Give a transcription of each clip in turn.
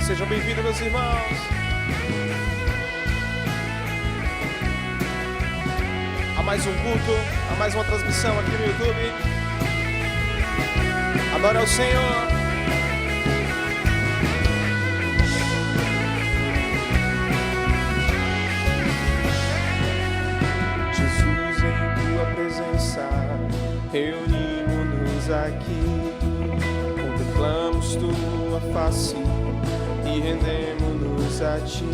Sejam bem-vindos, meus irmãos. A mais um culto, a mais uma transmissão aqui no YouTube. Adore ao Senhor. Jesus, em tua presença, reunimos-nos aqui. Contemplamos tua face e rendemos-nos a ti,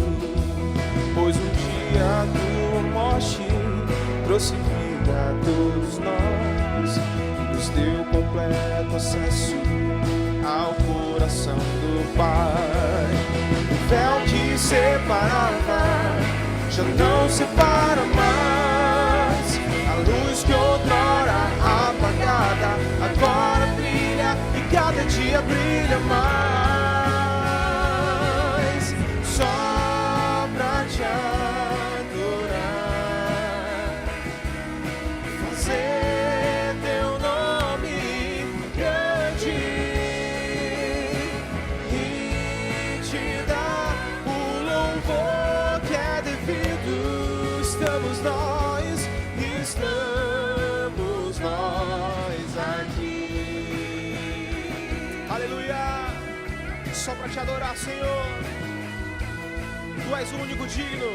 pois um dia a tua morte trouxe vida a todos nós e nos deu completo acesso ao coração do Pai. O véu que separava já não separa mais, a luz que outrora apagada agora brilha e cada dia brilha mais. Só pra te adorar, fazer teu nome grande e te dar o louvor que é devido. Estamos nós aqui. Aleluia! Só pra te adorar, Senhor. Tu és o único digno.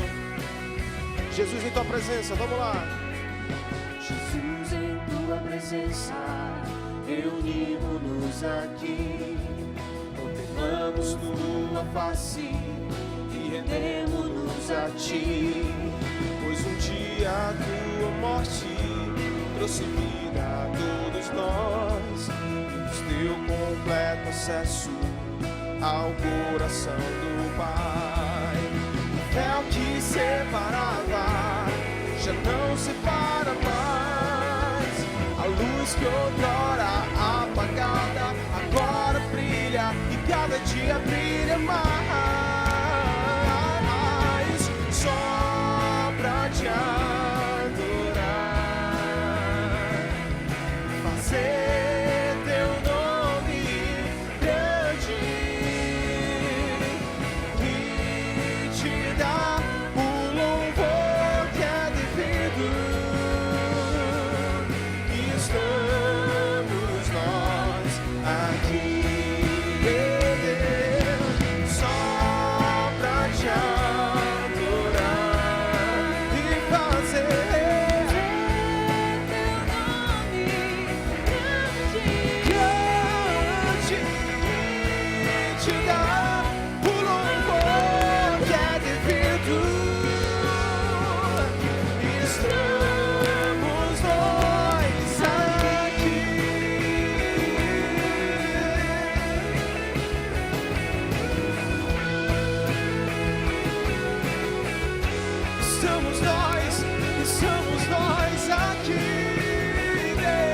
Jesus, em tua presença, vamos lá. Jesus, em tua presença, reunimos-nos aqui. Contemplamos tua face e rendemos-nos a ti, pois um dia a tua morte trouxe vida a todos nós e nos deu completo acesso ao coração do Pai. O véu que separava já não separa mais, a luz que outrora apagada agora brilha e cada dia brilha mais. Só pra te adorar, fazer teu nome grande e te dar o louvor que é devido. E estamos nós aqui, só pra te adorar e fazer teu nome grande e te dar o louvor que é devido. Estamos nós aqui. Estamos nós aqui, Deus.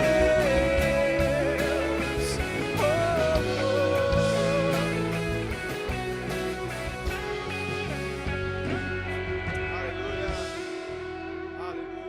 Aleluia, aleluia, glória a Deus.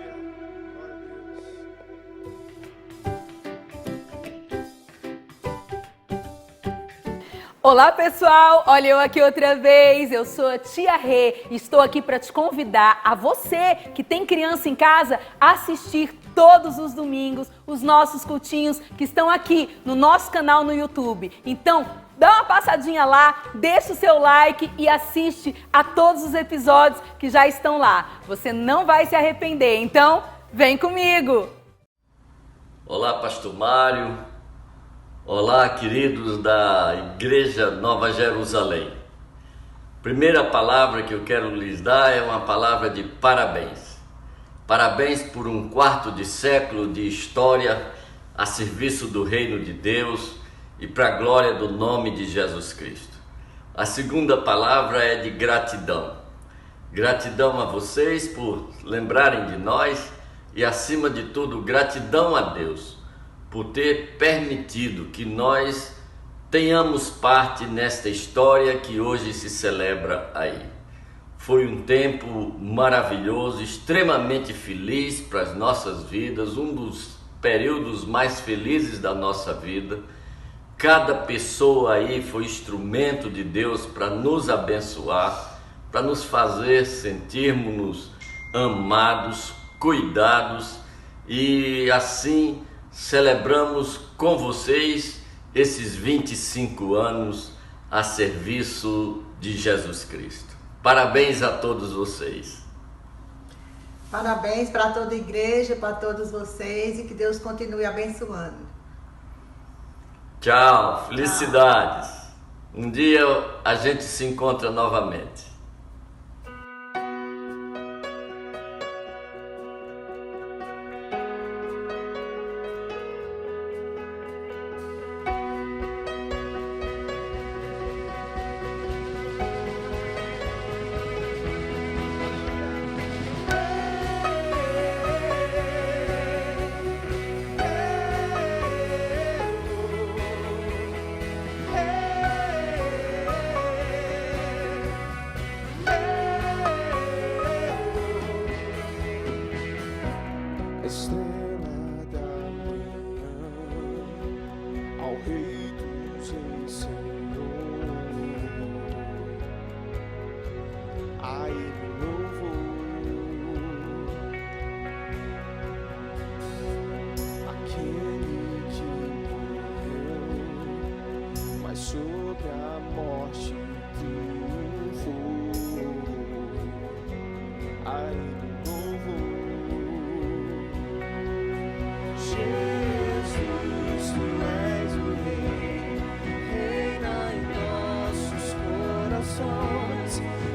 Olá pessoal, olha eu aqui outra vez, eu sou a Tia Rê e estou aqui para te convidar, a você que tem criança em casa, a assistir todos os domingos os nossos cultinhos que estão aqui no nosso canal no YouTube. Então, dá uma passadinha lá, deixa o seu like e assiste a todos os episódios que já estão lá. Você não vai se arrepender, então vem comigo! Olá, Pastor Mário. Olá, queridos da Igreja Nova Jerusalém. Primeira palavra que eu quero lhes dar é uma palavra de parabéns. Parabéns por um quarto de século de história a serviço do reino de Deus e para a glória do nome de Jesus Cristo. A segunda palavra é de gratidão. Gratidão a vocês por lembrarem de nós e, acima de tudo, gratidão a Deus por ter permitido que nós tenhamos parte nesta história que hoje se celebra aí. Foi um tempo maravilhoso, extremamente feliz para as nossas vidas, um dos períodos mais felizes da nossa vida. Cada pessoa aí foi instrumento de Deus para nos abençoar, para nos fazer sentirmos amados, cuidados, e assim celebramos com vocês esses 25 anos a serviço de Jesus Cristo. Parabéns a todos vocês. Parabéns para toda a igreja, para todos vocês, e que Deus continue abençoando. Tchau, felicidades. Um dia a gente se encontra novamente. Estrela da manhã, ao Rei dos Reis, Senhor, a Ele louvor, aquele que morreu, mas sobre a morte triunfou, a Ele louvor. Jesus, tu és o Rei, reina em nossos corações.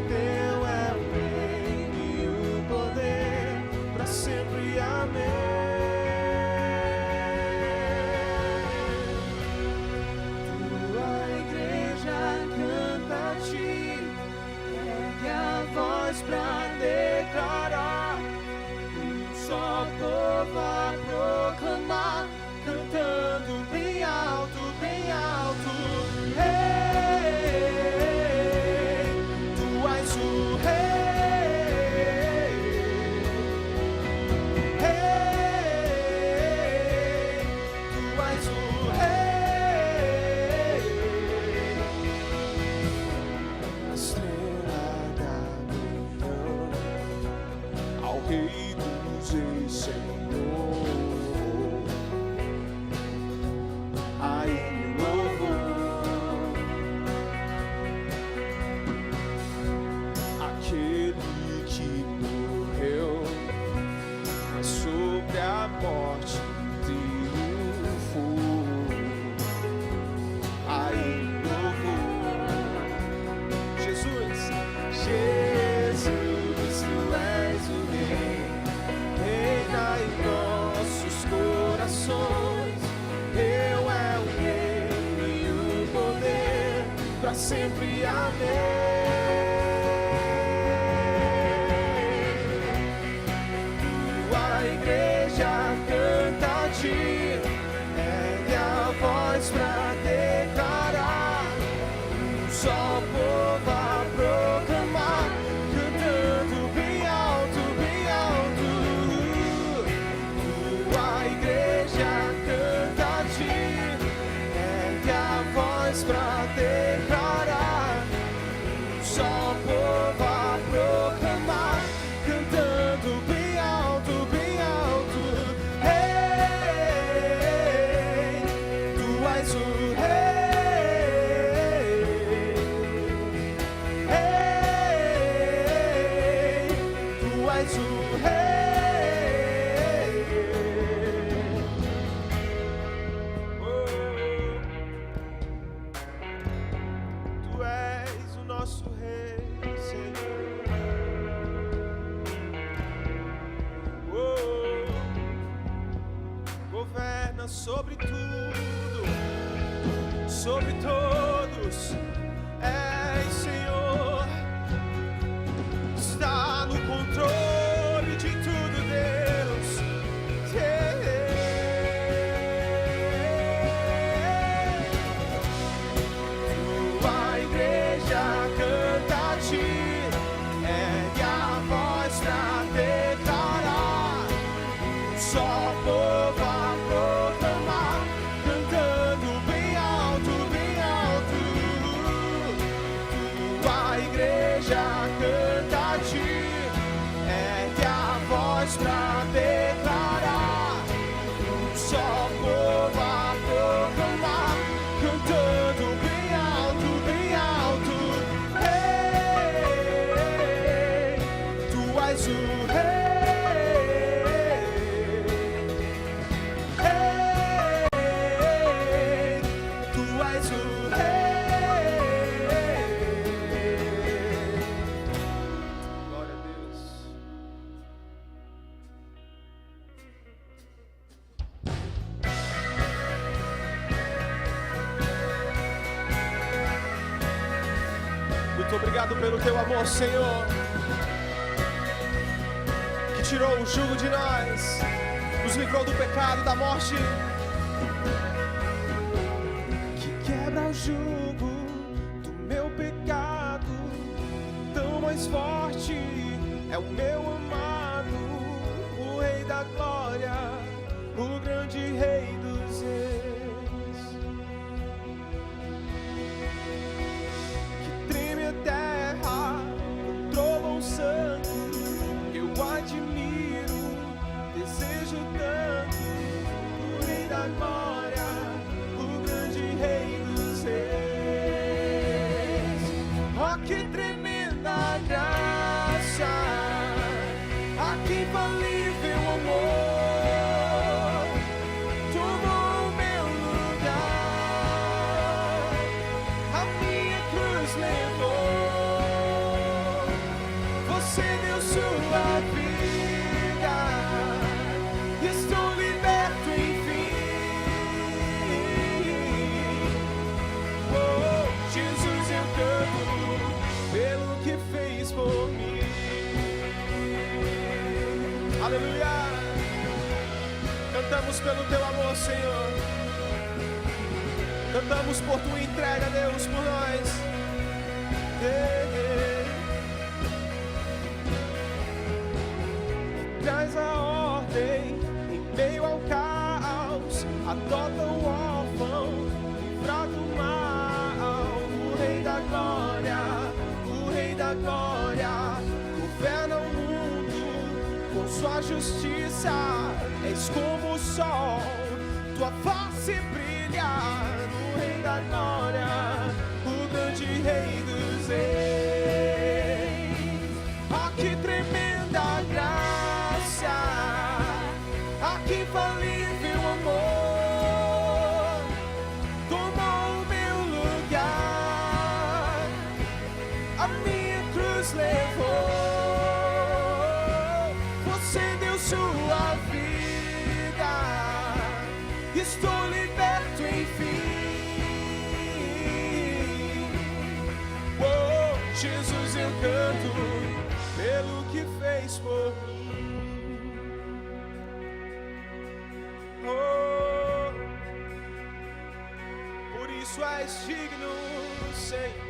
Teu é o reino e o poder, para sempre. Amém. Tua igreja canta a ti, ergue a voz para declarar. Só povo a proclamar, cantando bem alto, bem alto. Rei, tu és o Rei. Rei, tu és o Rei. A estrela da manhã, ao Rei dos Reis, Senhor, a Ele louvor, aquele que morreu, mas sobre a morte triunfou, a Ele louvor. Jesus, Jesus, tu és o Rei, reina em nossos corações. Teu é o reino e o poder, para sempre. Amém. Tua igreja canta a ti, ergue a voz para declarar. Só povo a proclamar, cantando bem alto, bem alto. Tua igreja canta a ti, ergue a voz pra declarar. Só povo a proclamar, cantando bem alto, bem alto. Rei, tu és o Rei. Rei, tu és o Rei. Oh, tu és o nosso Rei, Senhor. Oh, governa sobre tudo, sobre todos. És Senhor, está no controle de tudo, Deus. Tua igreja canta a ti, ergue a voz pra declarar. Só povo a proclamar, cantando bem alto. igreja canta a ti, ergue a voz pra declarar, um só povo a proclamar, cantando bem alto, bem alto. Rei, tu és o muito obrigado pelo teu amor, Senhor, que tirou o jugo de nós, nos livrou do pecado, da morte, que quebra o jugo do meu pecado. Tão mais forte é o meu amado, o Rei da Glória, o grande Rei dos Reis. Terra, o trovão santo, eu admiro, desejo tanto, o Rei da Glória, o grande Rei dos Reis. Oh, que tremenda graça, aqui infalível amor, tomou o meu lugar, a minha cruz levou. Você deu sua vida, estou liberto enfim. Oh, Jesus, eu canto pelo que fez por mim. Aleluia! Cantamos pelo teu amor, Senhor. Cantamos por tua entrega, Deus, por nós. Traz a ordem em meio ao caos, adota o órfão, livra do mal. O Rei da Glória, o Rei da Glória, governa o mundo com sua justiça. És como o sol, tua face brilha. No Rei da Glória, o grande Rei dos Reis. Oh, que tremenda graça, aqui infalível amor, tomou o meu lugar, a minha cruz levou. Você deu sua vida, estou liberto enfim. Oh, Jesus, eu canto pelo que fez por mim. Oh, por isso és digno, Senhor.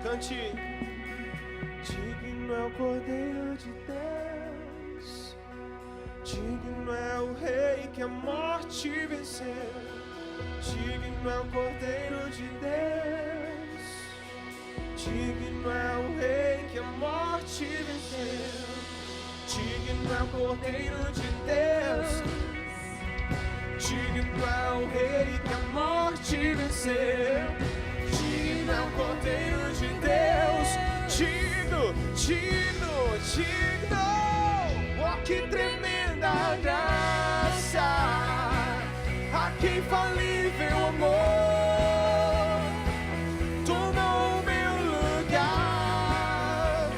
Cante. Digno é o Cordeiro de Deus, digno é o Rei que a morte venceu. Digno é o Cordeiro de Deus, digno é o Rei que a morte venceu. Digno é o Cordeiro de Deus, digno é o Rei que a morte venceu. Digno é o Cordeiro de Deus, digno, digno, digno. Oh, que tremenda graça, aqui infalível amor, tomou o meu lugar,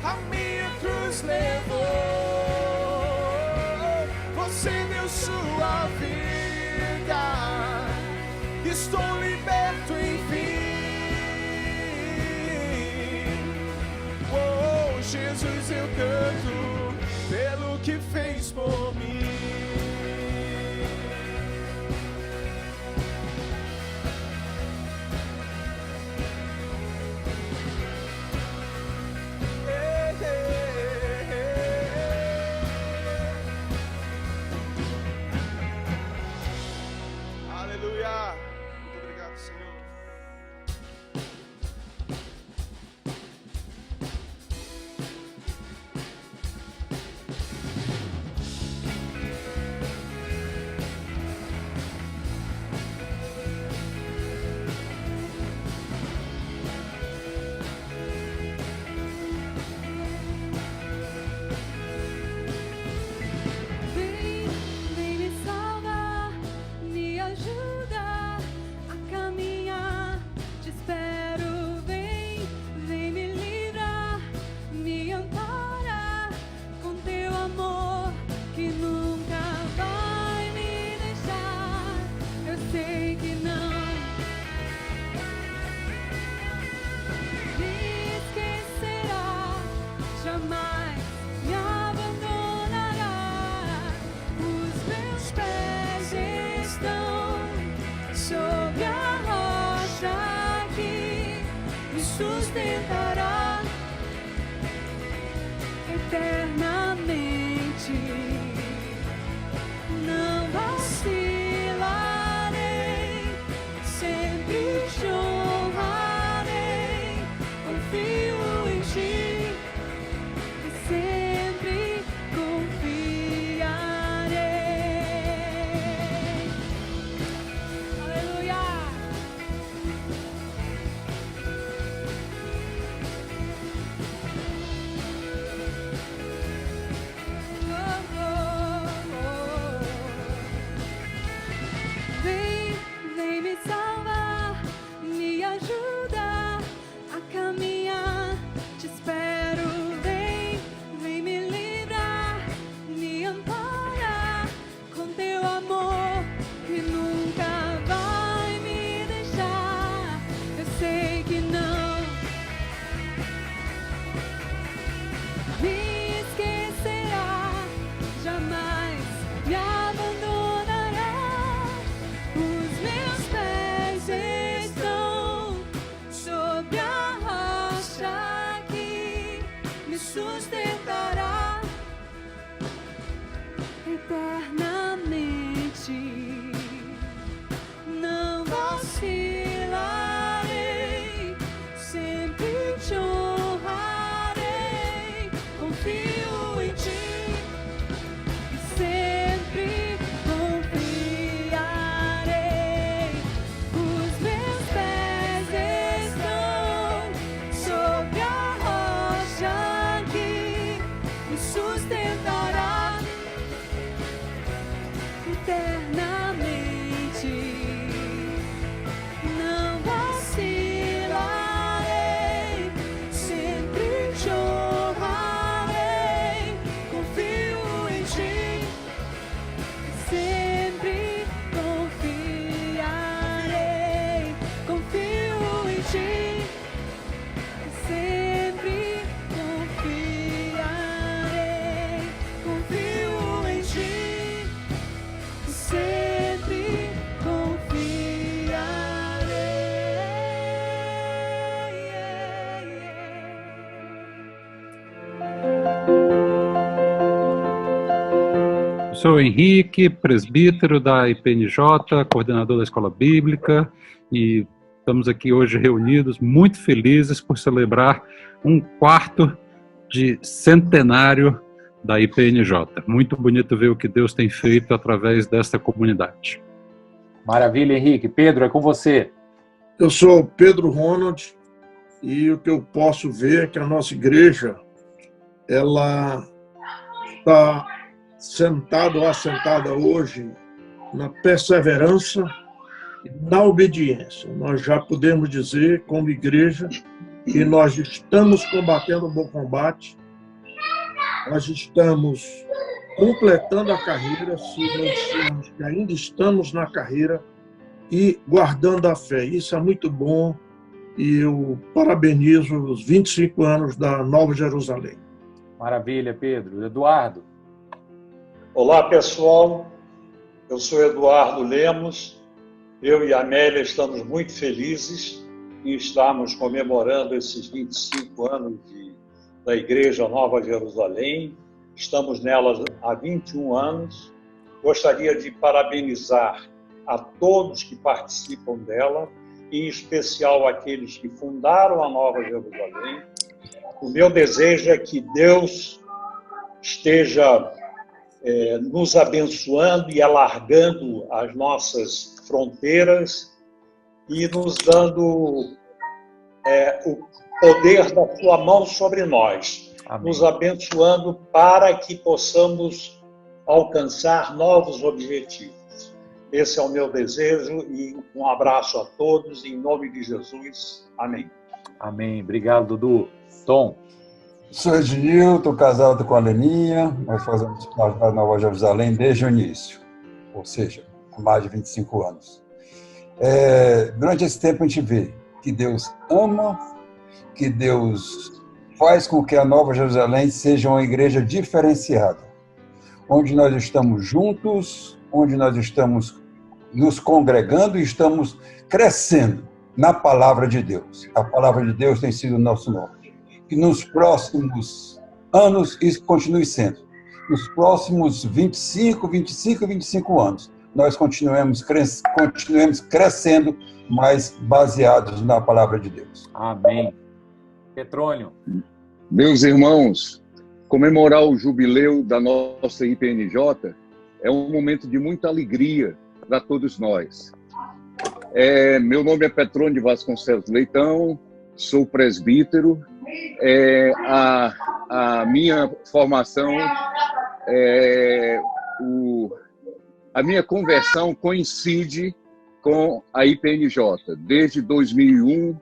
a minha cruz levou. Você deu sua vida, estou liberto enfim. Oh, Jesus, eu canto pelo que fez por mim. Aleluia. estão sobre a rocha que me sustentará eternamente. Não vacilarei, sempre te honrarei, confio em ti e sempre confiarei. Aleluia! Vem me salvar, me ajudar a caminhar. Te espero, vem me livrar, me amparar com teu amor que nunca vai me deixar. Eu sei que não me esquecerá, jamais me abandonará. Os meus pés estão sobre a rocha que me sustentará eternamente. Não vacilarei, sempre te honrarei, confio em ti e sempre confiarei. Os meus pés estão sobre a rocha que me sustentará eternamente. Não vacilarei, sempre te honrarei, confio em ti, sempre confiarei, confio em ti, sempre confiarei, confio em ti, sempre confiarei. Sou Henrique, presbítero da IPNJ, coordenador da Escola Bíblica, e estamos aqui hoje reunidos, muito felizes por celebrar um quarto de centenário da IPNJ. Muito bonito ver o que Deus tem feito através desta comunidade. Maravilha, Henrique. Pedro, é com você. Eu sou Pedro Ronald e o que eu posso ver é que a nossa igreja ela está sentada ou assentada hoje na perseverança e na obediência. Nós já podemos dizer, como igreja, que nós estamos combatendo o bom combate, nós estamos completando a carreira, se não dissermos que ainda estamos na carreira, e guardando a fé. Isso é muito bom e eu parabenizo os 25 anos da Nova Jerusalém. Maravilha, Pedro. Eduardo. Olá, pessoal. Eu sou Eduardo Lemos. Eu e a Amélia estamos muito felizes em estarmos comemorando esses 25 anos da Igreja Nova Jerusalém. Estamos nela há 21 anos. Gostaria de parabenizar a todos que participam dela, em especial aqueles que fundaram a Nova Jerusalém. O meu desejo é que Deus esteja nos abençoando e alargando as nossas fronteiras e nos dando o poder da sua mão sobre nós. Amém. Nos abençoando para que possamos alcançar novos objetivos. Esse é o meu desejo e um abraço a todos, em nome de Jesus. Amém. Amém. Obrigado, Dudu. Tom. Sou Ednil, estou casado com a Leninha, nós fazemos parte da Nova Jerusalém desde o início, ou seja, há mais de 25 anos. Durante esse tempo a gente vê que Deus ama, que Deus faz com que a Nova Jerusalém seja uma igreja diferenciada, onde nós estamos juntos, onde nós estamos nos congregando e estamos crescendo na palavra de Deus. A palavra de Deus tem sido o nosso norte. Que nos próximos anos isso continue sendo. Nos próximos 25 anos, nós continuemos crescendo, mas baseados na palavra de Deus. Amém. Petrônio. Meus irmãos, comemorar o jubileu da nossa IPNJ é um momento de muita alegria para todos nós. Meu nome é Petrônio de Vasconcelos Leitão, sou presbítero. A minha formação, a minha conversão coincide com a IPNJ. Desde 2001,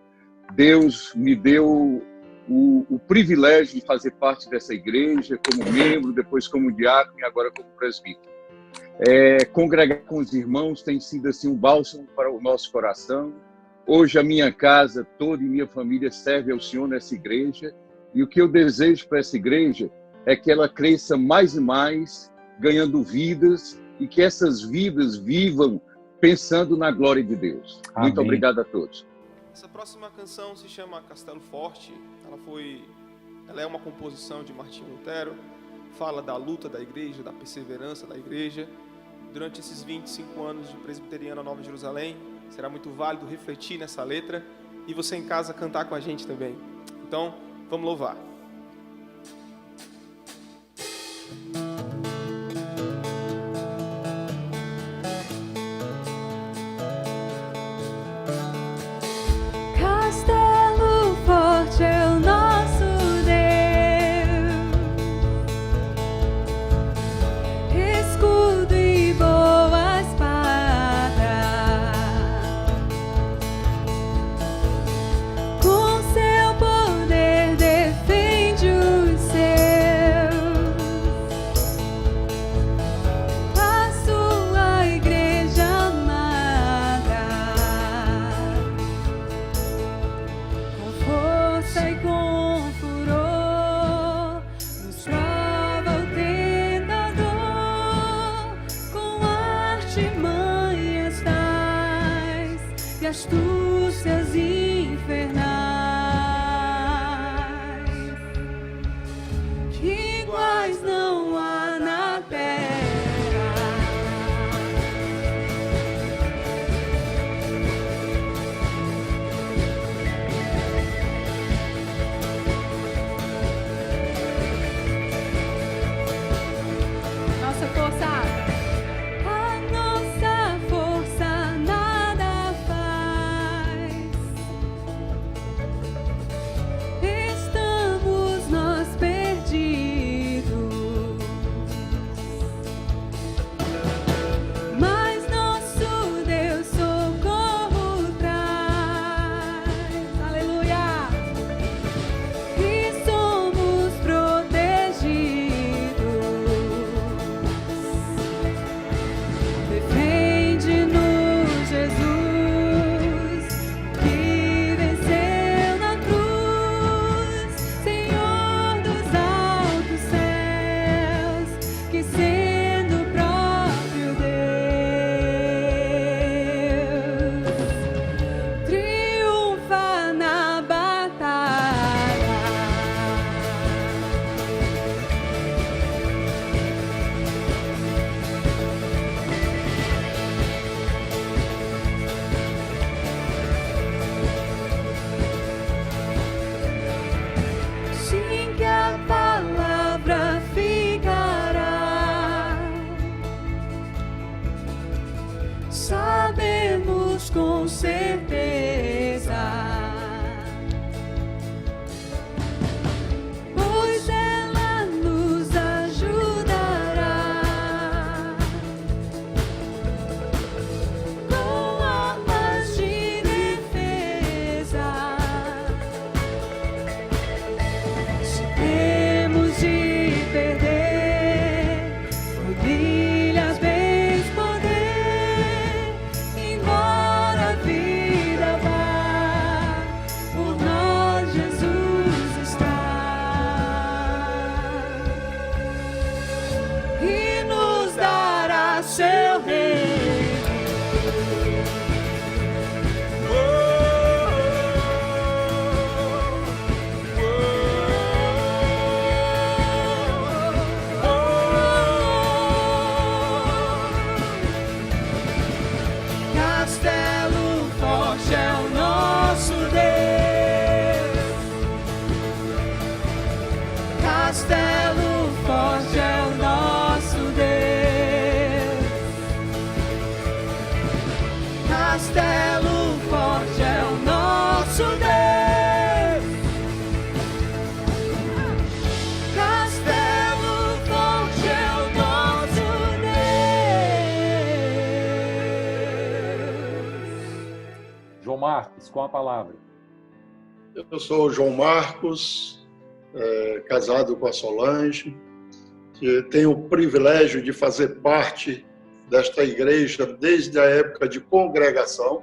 Deus me deu o privilégio de fazer parte dessa igreja como membro, depois como diácono e agora como presbítero. Congregar com os irmãos tem sido assim um bálsamo para o nosso coração. Hoje a minha casa toda e minha família serve ao Senhor nessa igreja, e o que eu desejo para essa igreja é que ela cresça mais e mais, ganhando vidas, e que essas vidas vivam pensando na glória de Deus. Amém. Muito obrigado a todos. Essa próxima canção se chama Castelo Forte. Ela é uma composição de Martinho Lutero, fala da luta da igreja, da perseverança da igreja. Durante esses 25 anos de Presbiteriana Nova Jerusalém, será muito válido refletir nessa letra e você em casa cantar com a gente também. Então, vamos louvar. Castelo forte é o nosso Deus, escudo e boa espada, com seu poder defende os seus, a sua igreja amada, com força e com furor, nos prova o tentador, com artimanhas tais e astúcias infernais, que iguais não há na terra. Nossa força. A nossa força nada faz. Estamos nós perdidos, mas nosso Deus socorro traz. Aleluia! E somos protegidos. Defende-nos, Jesus, que venceu na cruz, Senhor dos altos céus, que sendo o próprio Deus, triunfa na batalha. Sim, que a palavra ficará. Sabemos com certeza, pois ela nos ajudará com armas de defesa. Se temos de perder, famílias, bens, poder, embora a vida vá, Castelo forte é o nosso Deus. Castelo forte é o nosso Deus. João Marcos, com a palavra. Eu sou o João Marcos, casado com a Solange, que tenho o privilégio de fazer parte desta igreja desde a época de congregação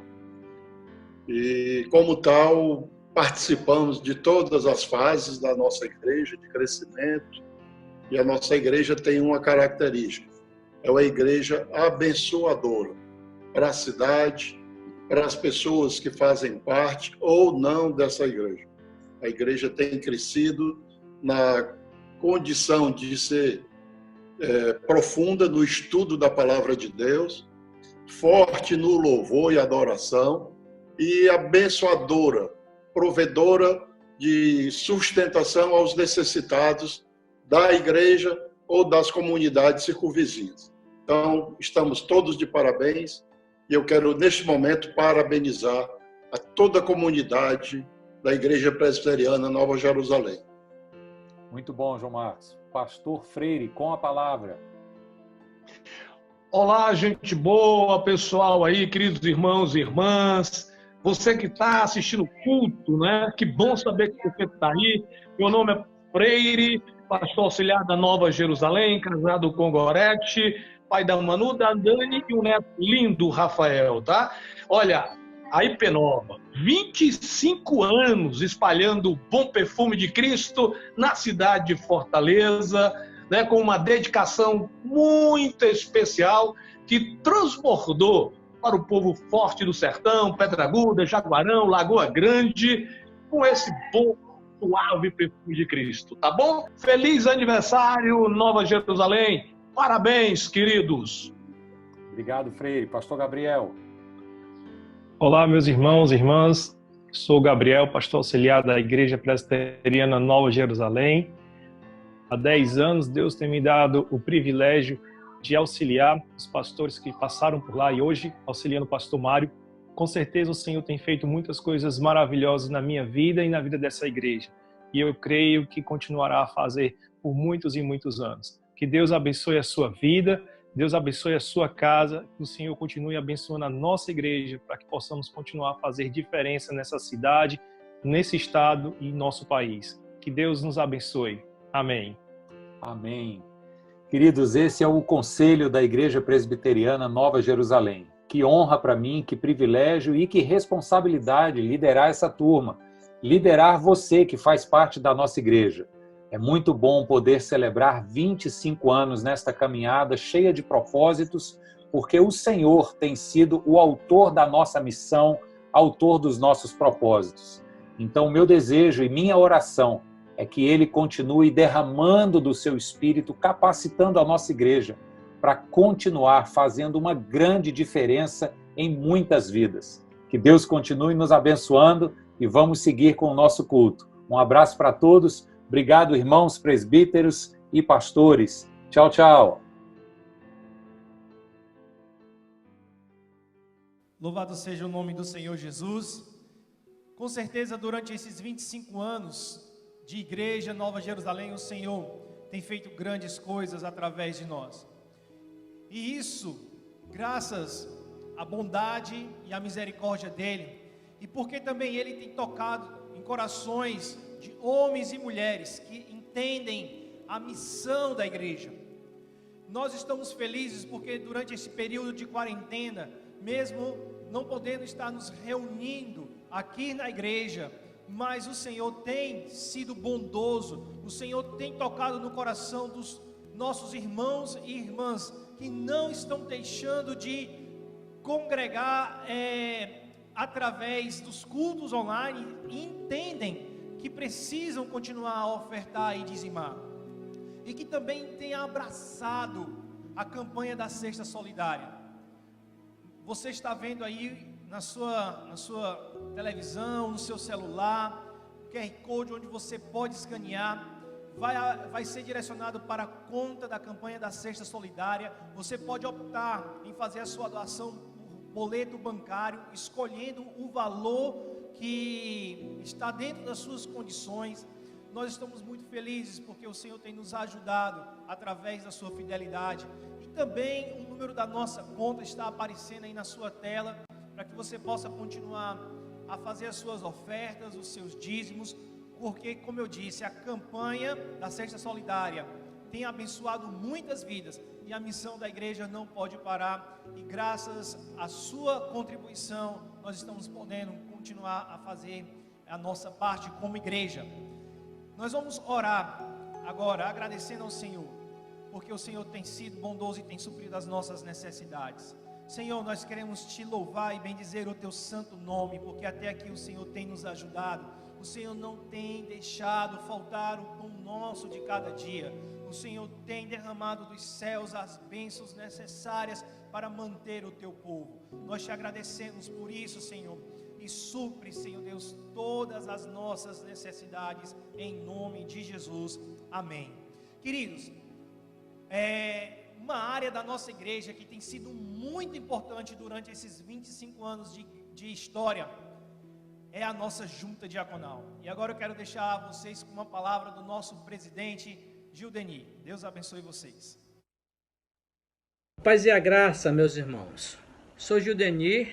e, como tal, participamos de todas as fases da nossa igreja de crescimento. E a nossa igreja tem uma característica: é uma igreja abençoadora para a cidade, para as pessoas que fazem parte ou não dessa igreja. A igreja tem crescido na condição de ser profunda no estudo da palavra de Deus, forte no louvor e adoração e abençoadora, provedora de sustentação aos necessitados da igreja ou das comunidades circunvizinhas. Então, estamos todos de parabéns e eu quero, neste momento, parabenizar a toda a comunidade da Igreja Presbiteriana Nova Jerusalém. Muito bom, João Marcos. Pastor Freire, com a palavra. Olá, gente boa, pessoal aí, queridos irmãos e irmãs. Você que está assistindo o culto, né? Que bom saber que você está aí. Meu nome é Freire, pastor auxiliar da Nova Jerusalém, casado com Gorete, pai da Manu, da Dani e um neto lindo, Rafael, tá? Olha, a IP Nova, 25 anos espalhando o bom perfume de Cristo na cidade de Fortaleza, né, com uma dedicação muito especial que transbordou para o povo forte do sertão, Pedra Aguda, Jaguarão, Lagoa Grande, com esse bom, suave perfume de Cristo, tá bom? Feliz aniversário, Nova Jerusalém! Parabéns, queridos! Obrigado, Freire. Pastor Gabriel. Olá, meus irmãos e irmãs. Sou Gabriel, pastor auxiliar da Igreja Presbiteriana Nova Jerusalém. Há 10 anos, Deus tem me dado o privilégio de auxiliar os pastores que passaram por lá e hoje auxiliando o pastor Mário. Com certeza o Senhor tem feito muitas coisas maravilhosas na minha vida e na vida dessa igreja. E eu creio que continuará a fazer por muitos e muitos anos. Que Deus abençoe a sua vida, Deus abençoe a sua casa, que o Senhor continue abençoando a nossa igreja para que possamos continuar a fazer diferença nessa cidade, nesse estado e nosso país. Que Deus nos abençoe. Amém. Amém. Queridos, esse é o conselho da Igreja Presbiteriana Nova Jerusalém. Que honra para mim, que privilégio e que responsabilidade liderar essa turma, liderar você que faz parte da nossa igreja. É muito bom poder celebrar 25 anos nesta caminhada cheia de propósitos, porque o Senhor tem sido o autor da nossa missão, autor dos nossos propósitos. Então, meu desejo e minha oração é que Ele continue derramando do seu Espírito, capacitando a nossa igreja para continuar fazendo uma grande diferença em muitas vidas. Que Deus continue nos abençoando e vamos seguir com o nosso culto. Um abraço para todos. Obrigado, irmãos presbíteros e pastores. Tchau, tchau. Louvado seja o nome do Senhor Jesus. Com certeza, durante esses 25 anos de Igreja Nova Jerusalém, o Senhor tem feito grandes coisas através de nós. E isso, graças à bondade e à misericórdia dEle, e porque também Ele tem tocado em corações de homens e mulheres que entendem a missão da igreja. Nós estamos felizes porque durante esse período de quarentena, mesmo não podendo estar nos reunindo aqui na igreja, mas o Senhor tem sido bondoso, o Senhor tem tocado no coração dos nossos irmãos e irmãs que não estão deixando de congregar através dos cultos online e entendem que precisam continuar a ofertar e dizimar, e que também tem abraçado a campanha da Cesta Solidária. Você está vendo aí na sua televisão, no seu celular, QR Code onde você pode escanear, vai ser direcionado para a conta da campanha da Cesta Solidária. Você pode optar em fazer a sua doação boleto bancário, escolhendo o valor que está dentro das suas condições. Nós estamos muito felizes porque o Senhor tem nos ajudado através da sua fidelidade. E também o número da nossa conta está aparecendo aí na sua tela, para que você possa continuar a fazer as suas ofertas, os seus dízimos, porque, como eu disse, a campanha da Cesta Solidária tem abençoado muitas vidas e a missão da igreja não pode parar, e graças à sua contribuição nós estamos podendo continuar a fazer a nossa parte como igreja. Nós vamos orar agora agradecendo ao Senhor, porque o Senhor tem sido bondoso e tem suprido as nossas necessidades. Senhor, nós queremos te louvar e bendizer o teu santo nome, porque até aqui o Senhor tem nos ajudado. O Senhor não tem deixado faltar o pão nosso de cada dia. O Senhor tem derramado dos céus as bênçãos necessárias para manter o teu povo. Nós te agradecemos por isso, Senhor, e supre, Senhor Deus, todas as nossas necessidades, em nome de Jesus. Amém. Queridos, uma área da nossa igreja que tem sido muito importante durante esses 25 anos de história é a nossa junta diaconal. E agora eu quero deixar vocês com uma palavra do nosso presidente, Gildeni. Deus abençoe vocês. Paz e a graça, meus irmãos. Sou Gildeni,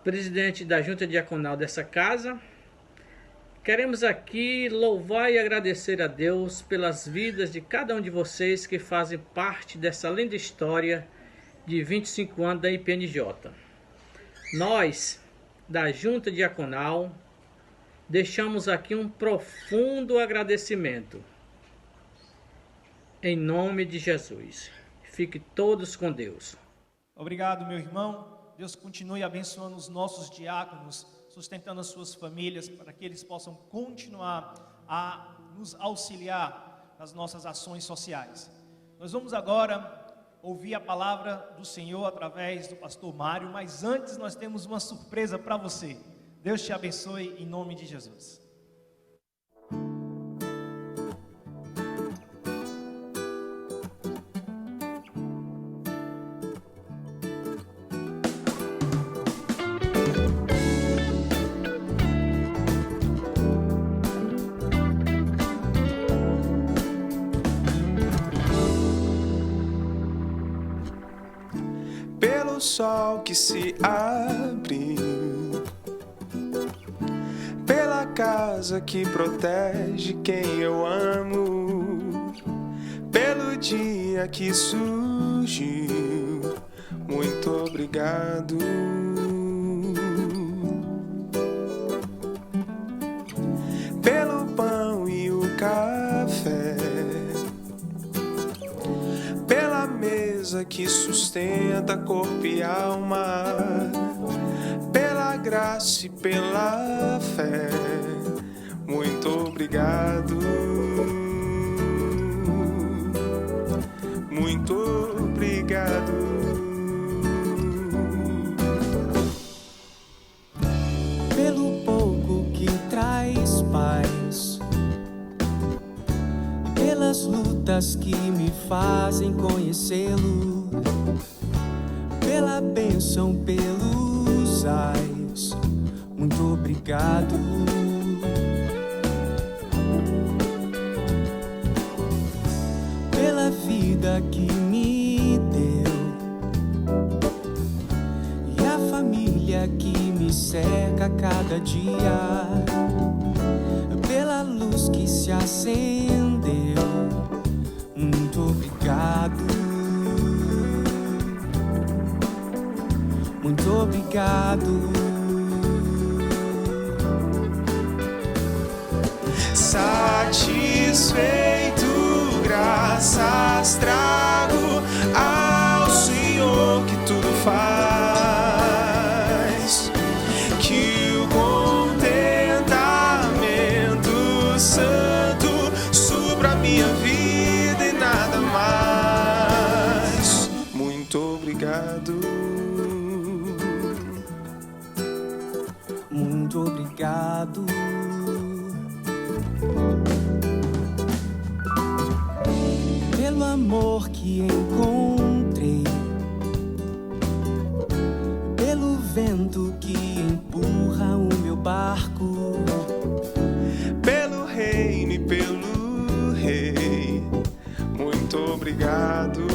presidente da junta diaconal dessa casa. Queremos aqui louvar e agradecer a Deus pelas vidas de cada um de vocês que fazem parte dessa linda história de 25 anos da IPNJ. Nós, da junta diaconal, deixamos aqui um profundo agradecimento. Em nome de Jesus. Fiquem todos com Deus. Obrigado, meu irmão. Deus continue abençoando os nossos diáconos, sustentando as suas famílias, para que eles possam continuar a nos auxiliar nas nossas ações sociais. Nós vamos agora ouvir a palavra do Senhor através do pastor Mário, mas antes nós temos uma surpresa para você. Deus te abençoe em nome de Jesus. Sol que se abre, pela casa que protege quem eu amo, pelo dia que surgiu, muito obrigado. Pelo pão e o café, pela mesa que sustenta corpo e alma, pela graça e pela fé, muito obrigado, muito obrigado. Pelo pouco que traz paz, pelas lutas que me fazem conhecê-lo, pela bênção, pelos ais, muito obrigado. Pela vida que me deu e a família que me cerca a cada dia, pela luz que se acendeu, muito obrigado, muito obrigado. Satisfeito, graças trago ao Senhor que tudo faz, que o contentamento santo supra a minha vida e nada mais. Muito obrigado, muito obrigado. Pelo amor que encontrei, pelo vento que empurra o meu barco pelo reino e pelo rei. Muito obrigado.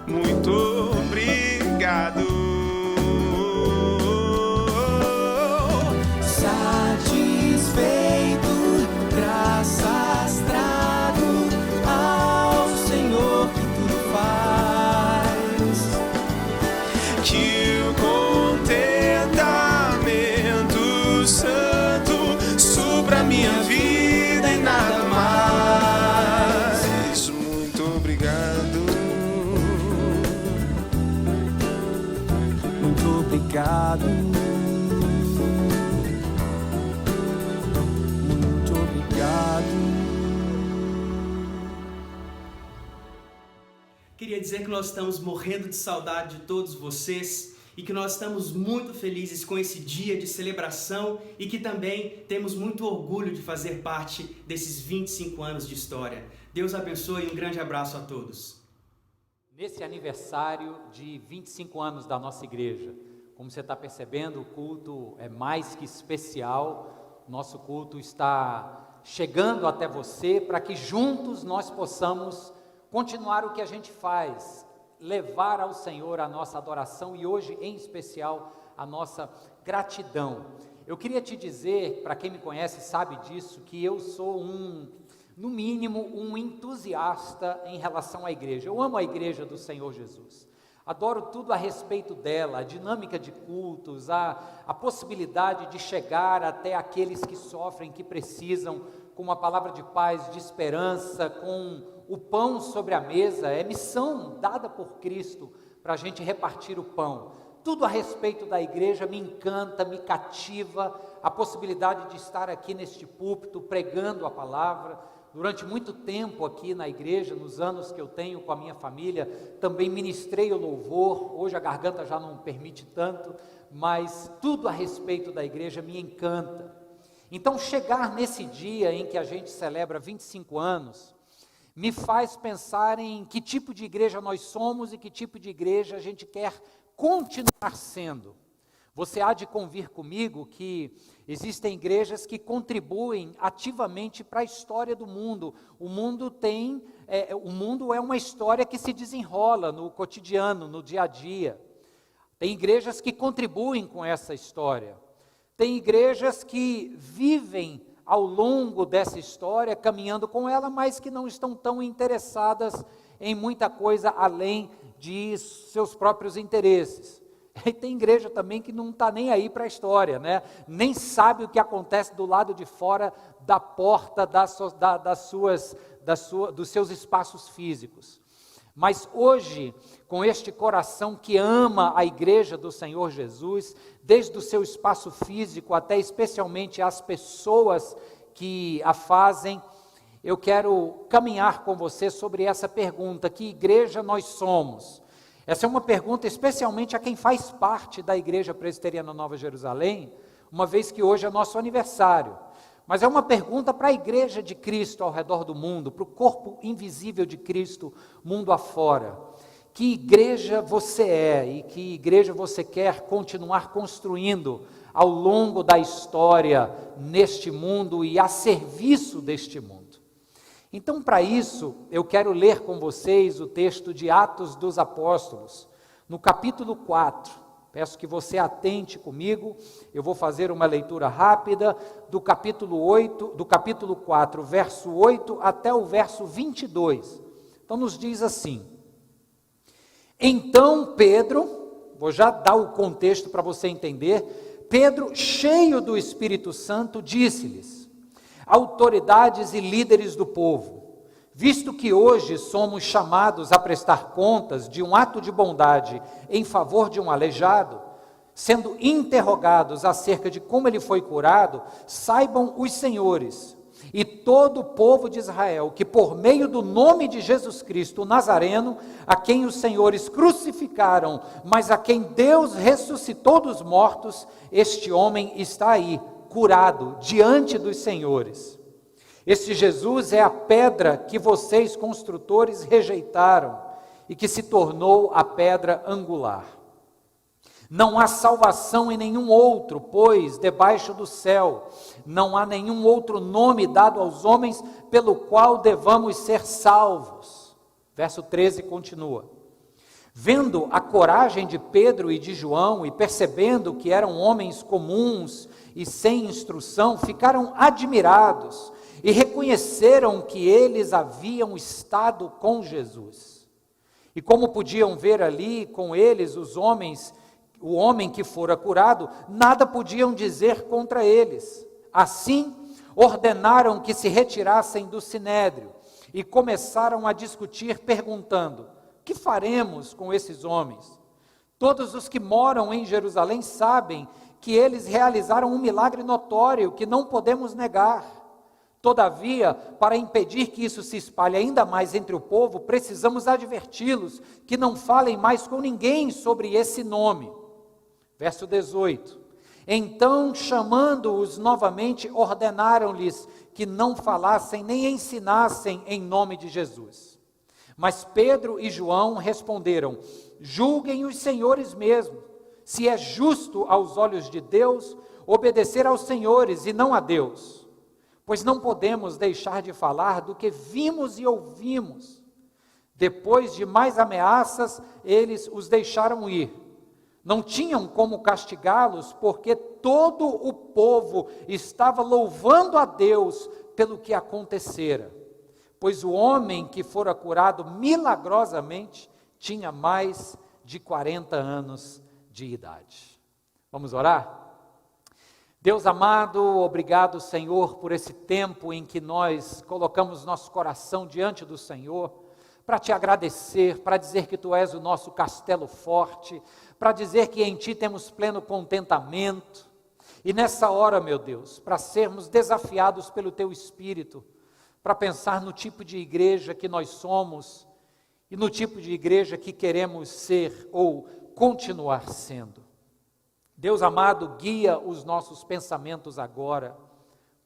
Muito obrigado. Satisfeito, graças trago ao Senhor que tudo faz. Que o contentamento santo supra minha vida e nada mais. Muito obrigado. Muito obrigado. Muito obrigado. Queria dizer que nós estamos morrendo de saudade de todos vocês e que nós estamos muito felizes com esse dia de celebração e que também temos muito orgulho de fazer parte desses 25 anos de história. Deus abençoe e um grande abraço a todos. Nesse aniversário de 25 anos da nossa igreja, como você está percebendo, o culto é mais que especial. Nosso culto está chegando até você para que juntos nós possamos continuar o que a gente faz, levar ao Senhor a nossa adoração e hoje, em especial, a nossa gratidão. Eu queria te dizer, para quem me conhece sabe disso, que eu sou no mínimo, um entusiasta em relação à igreja. Eu amo a igreja do Senhor Jesus. Adoro tudo a respeito dela, a dinâmica de cultos, a possibilidade de chegar até aqueles que sofrem, que precisam, com uma palavra de paz, de esperança, com o pão sobre a mesa. É missão dada por Cristo para a gente repartir o pão. Tudo a respeito da igreja me encanta, me cativa, a possibilidade de estar aqui neste púlpito pregando a palavra. Durante muito tempo aqui na igreja, nos anos que eu tenho com a minha família, também ministrei o louvor. Hoje a garganta já não permite tanto, mas tudo a respeito da igreja me encanta. Então chegar nesse dia em que a gente celebra 25 anos, me faz pensar em que tipo de igreja nós somos e que tipo de igreja a gente quer continuar sendo. Você há de convir comigo que existem igrejas que contribuem ativamente para a história do mundo. O mundo é uma história que se desenrola no cotidiano, no dia a dia. Tem igrejas que contribuem com essa história. Tem igrejas que vivem ao longo dessa história, caminhando com ela, mas que não estão tão interessadas em muita coisa além de seus próprios interesses. E tem igreja também que não está nem aí para a história, né? Nem sabe o que acontece do lado de fora da porta dos seus espaços físicos. Mas hoje, com este coração que ama a igreja do Senhor Jesus, desde o seu espaço físico até especialmente as pessoas que a fazem, eu quero caminhar com você sobre essa pergunta: que igreja nós somos? Essa é uma pergunta especialmente a quem faz parte da Igreja Presbiteriana Nova Jerusalém, uma vez que hoje é nosso aniversário. Mas é uma pergunta para a Igreja de Cristo ao redor do mundo, para o corpo invisível de Cristo, mundo afora. Que igreja você é e que igreja você quer continuar construindo ao longo da história neste mundo e a serviço deste mundo? Então, para isso, eu quero ler com vocês o texto de Atos dos Apóstolos, no capítulo 4. Peço que você atente comigo, eu vou fazer uma leitura rápida do capítulo 4, verso 8 até o verso 22. Então, nos diz assim: Então Pedro, vou já dar o contexto para você entender, Pedro, cheio do Espírito Santo, disse-lhes: autoridades e líderes do povo, visto que hoje somos chamados a prestar contas de um ato de bondade em favor de um aleijado, sendo interrogados acerca de como ele foi curado, saibam os senhores e todo o povo de Israel que por meio do nome de Jesus Cristo, o Nazareno, a quem os senhores crucificaram, mas a quem Deus ressuscitou dos mortos, este homem está aí, curado diante dos senhores. Este Jesus é a pedra que vocês construtores rejeitaram e que se tornou a pedra angular. Não há salvação em nenhum outro, pois debaixo do céu não há nenhum outro nome dado aos homens pelo qual devamos ser salvos. Verso 13 continua. Vendo a coragem de Pedro e de João e percebendo que eram homens comuns e sem instrução, ficaram admirados e reconheceram que eles haviam estado com Jesus. E como podiam ver ali com eles o homem que fora curado, nada podiam dizer contra eles. Assim, ordenaram que se retirassem do sinédrio e começaram a discutir, perguntando: que faremos com esses homens? Todos os que moram em Jerusalém sabem que eles realizaram um milagre notório que não podemos negar. Todavia, para impedir que isso se espalhe ainda mais entre o povo, precisamos adverti-los que não falem mais com ninguém sobre esse nome. Verso 18. Então, chamando-os novamente, ordenaram-lhes que não falassem nem ensinassem em nome de Jesus. Mas Pedro e João responderam: julguem os senhores mesmo, se é justo aos olhos de Deus obedecer aos senhores e não a Deus. Pois não podemos deixar de falar do que vimos e ouvimos. Depois de mais ameaças, eles os deixaram ir. Não tinham como castigá-los, porque todo o povo estava louvando a Deus pelo que acontecera. Pois o homem que fora curado milagrosamente tinha mais de 40 anos de idade. Vamos orar? Deus amado, obrigado, Senhor, por esse tempo em que nós colocamos nosso coração diante do Senhor, para te agradecer, para dizer que Tu és o nosso castelo forte, para dizer que em Ti temos pleno contentamento. E nessa hora, meu Deus, para sermos desafiados pelo Teu Espírito, para pensar no tipo de igreja que nós somos e no tipo de igreja que queremos ser ou continuar sendo. Deus amado, guia os nossos pensamentos agora,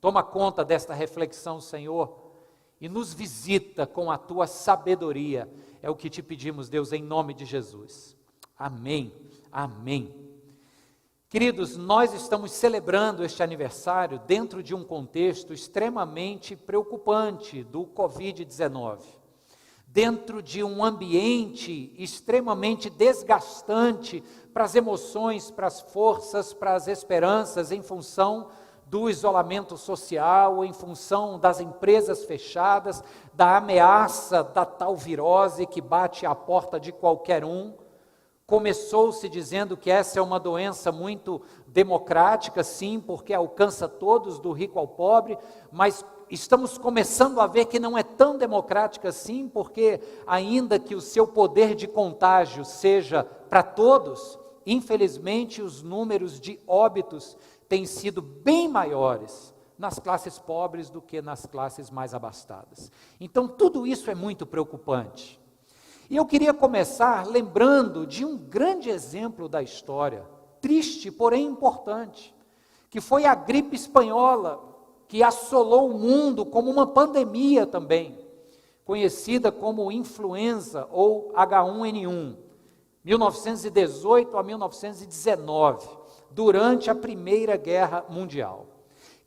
toma conta desta reflexão, Senhor, e nos visita com a Tua sabedoria, é o que te pedimos, Deus, em nome de Jesus. Amém, amém. Queridos, nós estamos celebrando este aniversário dentro de um contexto extremamente preocupante do Covid-19, dentro de um ambiente extremamente desgastante para as emoções, para as forças, para as esperanças, em função do isolamento social, em função das empresas fechadas, da ameaça da tal virose que bate à porta de qualquer um. Começou-se dizendo que essa é uma doença muito democrática, sim, porque alcança todos, do rico ao pobre, mas estamos começando a ver que não é tão democrática assim, porque ainda que o seu poder de contágio seja para todos, infelizmente os números de óbitos têm sido bem maiores nas classes pobres do que nas classes mais abastadas. Então tudo isso é muito preocupante. E eu queria começar lembrando de um grande exemplo da história, triste, porém importante, que foi a gripe espanhola, que assolou o mundo como uma pandemia também, conhecida como influenza ou H1N1, 1918 a 1919, durante a Primeira Guerra Mundial.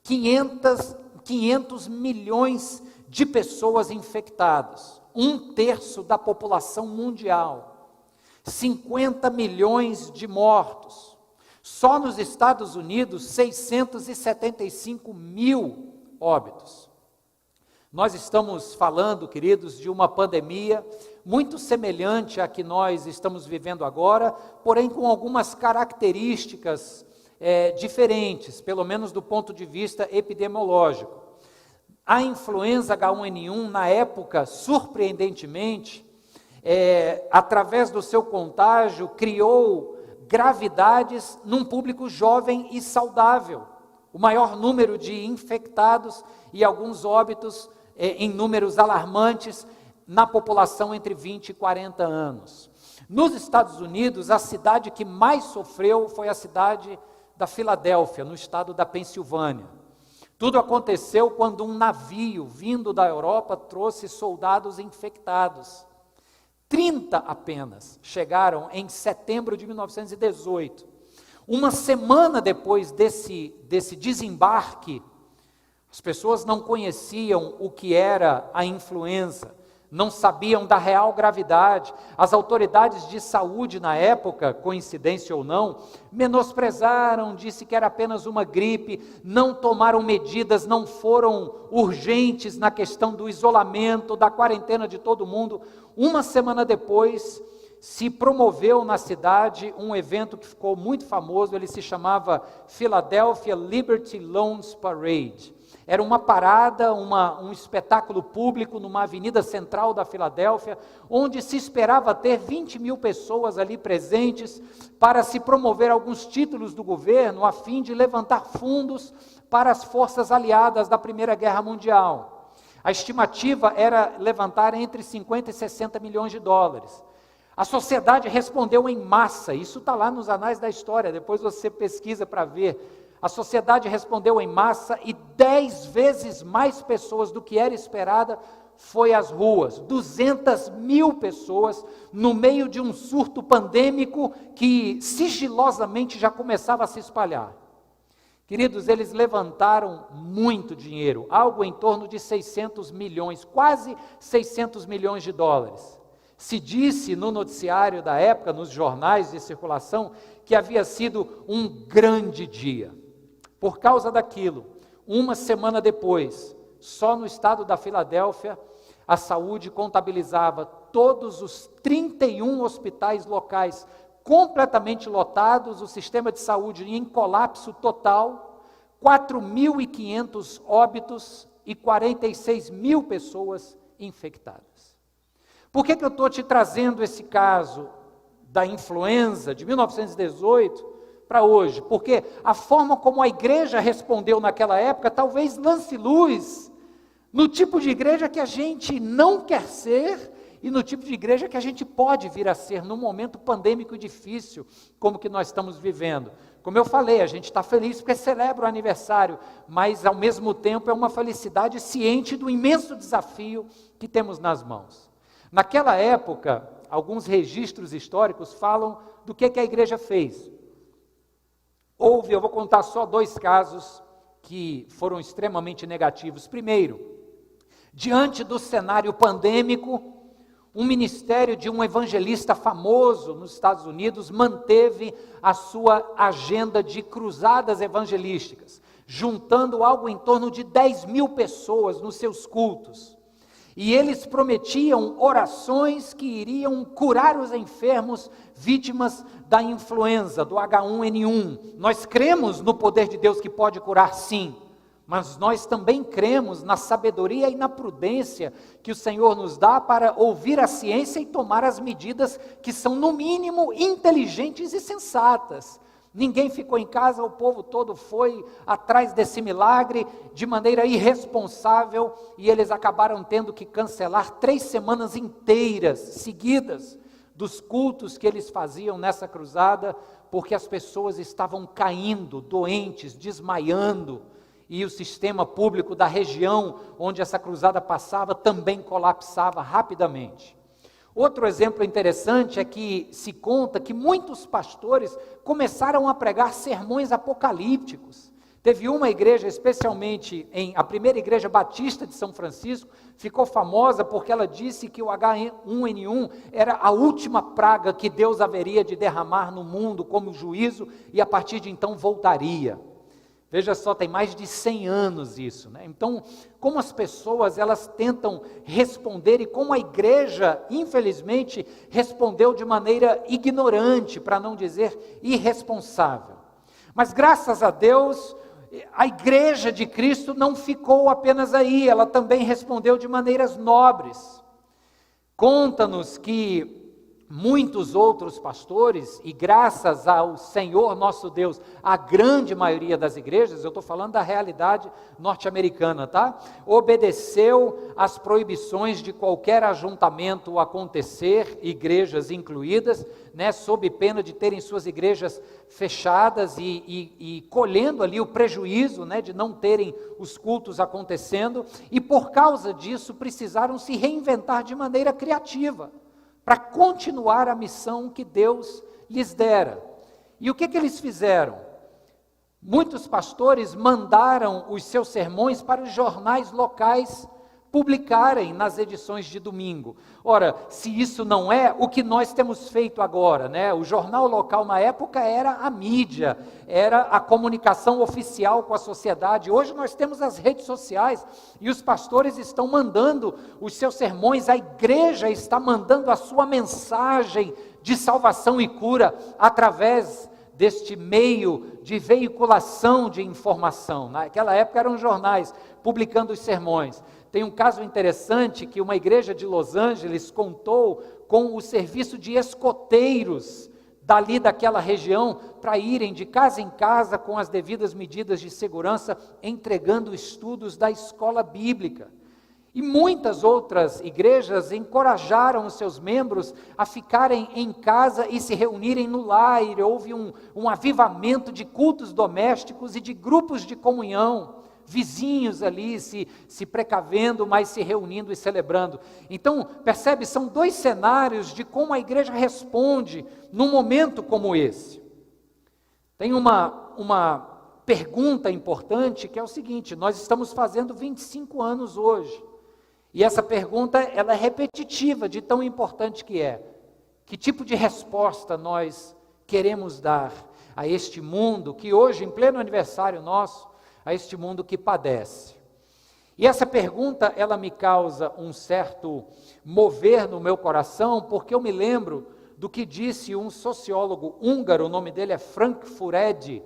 500 milhões de pessoas infectadas, 1/3 da população mundial, 50 milhões de mortos. Só nos Estados Unidos, 675 mil óbitos. Nós estamos falando, queridos, de uma pandemia muito semelhante à que nós estamos vivendo agora, porém com algumas características diferentes, pelo menos do ponto de vista epidemiológico. A influenza H1N1, na época, surpreendentemente, através do seu contágio, criou gravidades num público jovem e saudável. O maior número de infectados e alguns óbitos em números alarmantes na população entre 20 e 40 anos. Nos Estados Unidos, a cidade que mais sofreu foi a cidade da Filadélfia, no estado da Pensilvânia. Tudo aconteceu quando um navio vindo da Europa trouxe soldados infectados. 30 apenas chegaram em setembro de 1918. Uma semana depois desse desembarque, as pessoas não conheciam o que era a influenza, não sabiam da real gravidade. As autoridades de saúde na época, coincidência ou não, menosprezaram, disse que era apenas uma gripe, não tomaram medidas, não foram urgentes na questão do isolamento, da quarentena de todo mundo. Uma semana depois, se promoveu na cidade um evento que ficou muito famoso, ele se chamava Philadelphia Liberty Loans Parade. Era uma parada, um espetáculo público numa avenida central da Filadélfia, onde se esperava ter 20 mil pessoas ali presentes para se promover alguns títulos do governo a fim de levantar fundos para as forças aliadas da Primeira Guerra Mundial. A estimativa era levantar entre 50 e 60 milhões de dólares. A sociedade respondeu em massa, isso está lá nos anais da história, depois você pesquisa para ver. A sociedade respondeu em massa e 10 vezes mais pessoas do que era esperada foi às ruas. 200 mil pessoas no meio de um surto pandêmico que sigilosamente já começava a se espalhar. Queridos, eles levantaram muito dinheiro, algo em torno de 600 milhões, quase 600 milhões de dólares. Se disse no noticiário da época, nos jornais de circulação, que havia sido um grande dia. Por causa daquilo, uma semana depois, só no estado da Filadélfia, a saúde contabilizava todos os 31 hospitais locais completamente lotados, o sistema de saúde em colapso total, 4.500 óbitos e 46 mil pessoas infectadas. Por que eu estou te trazendo esse caso da influenza de 1918 para hoje? Porque a forma como a igreja respondeu naquela época talvez lance luz no tipo de igreja que a gente não quer ser e no tipo de igreja que a gente pode vir a ser num momento pandêmico e difícil como que nós estamos vivendo. Como eu falei, a gente está feliz porque celebra o aniversário, mas ao mesmo tempo é uma felicidade ciente do imenso desafio que temos nas mãos. Naquela época, alguns registros históricos falam do que a igreja fez. Eu vou contar só 2 casos que foram extremamente negativos. Primeiro, diante do cenário pandêmico, um ministério de um evangelista famoso nos Estados Unidos manteve a sua agenda de cruzadas evangelísticas, juntando algo em torno de 10 mil pessoas nos seus cultos. E eles prometiam orações que iriam curar os enfermos vítimas da influenza, do H1N1. Nós cremos no poder de Deus que pode curar, sim, mas nós também cremos na sabedoria e na prudência que o Senhor nos dá para ouvir a ciência e tomar as medidas que são, no mínimo, inteligentes e sensatas. Ninguém ficou em casa, o povo todo foi atrás desse milagre de maneira irresponsável e eles acabaram tendo que cancelar 3 semanas inteiras, seguidas, dos cultos que eles faziam nessa cruzada, porque as pessoas estavam caindo, doentes, desmaiando, e o sistema público da região onde essa cruzada passava também colapsava rapidamente. Outro exemplo interessante é que se conta que muitos pastores começaram a pregar sermões apocalípticos. Teve uma igreja, especialmente a primeira igreja batista de São Francisco, ficou famosa porque ela disse que o H1N1 era a última praga que Deus haveria de derramar no mundo como juízo e a partir de então voltaria. Veja só, tem mais de 100 anos isso, né? Então, como as pessoas, elas tentam responder e como a igreja, infelizmente, respondeu de maneira ignorante, para não dizer irresponsável. Mas graças a Deus, a igreja de Cristo não ficou apenas aí, ela também respondeu de maneiras nobres. Conta-nos que muitos outros pastores, e graças ao Senhor nosso Deus, a grande maioria das igrejas, eu estou falando da realidade norte-americana, tá? Obedeceu às proibições de qualquer ajuntamento acontecer, igrejas incluídas, né, sob pena de terem suas igrejas fechadas e colhendo ali o prejuízo, né, de não terem os cultos acontecendo, e por causa disso precisaram se reinventar de maneira criativa. para continuar a missão que Deus lhes dera. E o que eles fizeram? Muitos pastores mandaram os seus sermões para os jornais locais publicarem nas edições de domingo. Ora, se isso não é o que nós temos feito agora, né? O jornal local na época era a mídia, era a comunicação oficial com a sociedade. Hoje nós temos as redes sociais e os pastores estão mandando os seus sermões, a igreja está mandando a sua mensagem de salvação e cura através deste meio de veiculação de informação. Naquela época eram jornais publicando os sermões. Tem um caso interessante que uma igreja de Los Angeles contou com o serviço de escoteiros dali daquela região para irem de casa em casa com as devidas medidas de segurança, entregando estudos da escola bíblica. E muitas outras igrejas encorajaram os seus membros a ficarem em casa e se reunirem no lar. E houve um avivamento de cultos domésticos e de grupos de comunhão, vizinhos ali se precavendo, mas se reunindo e celebrando. Então, percebe, são dois cenários de como a igreja responde num momento como esse. Tem uma pergunta importante que é o seguinte: nós estamos fazendo 25 anos hoje. E essa pergunta, ela é repetitiva de tão importante que é. Que tipo de resposta nós queremos dar a este mundo que hoje, em pleno aniversário nosso, a este mundo que padece? E essa pergunta, ela me causa um certo mover no meu coração, porque eu me lembro do que disse um sociólogo húngaro, o nome dele é Frank Furedi,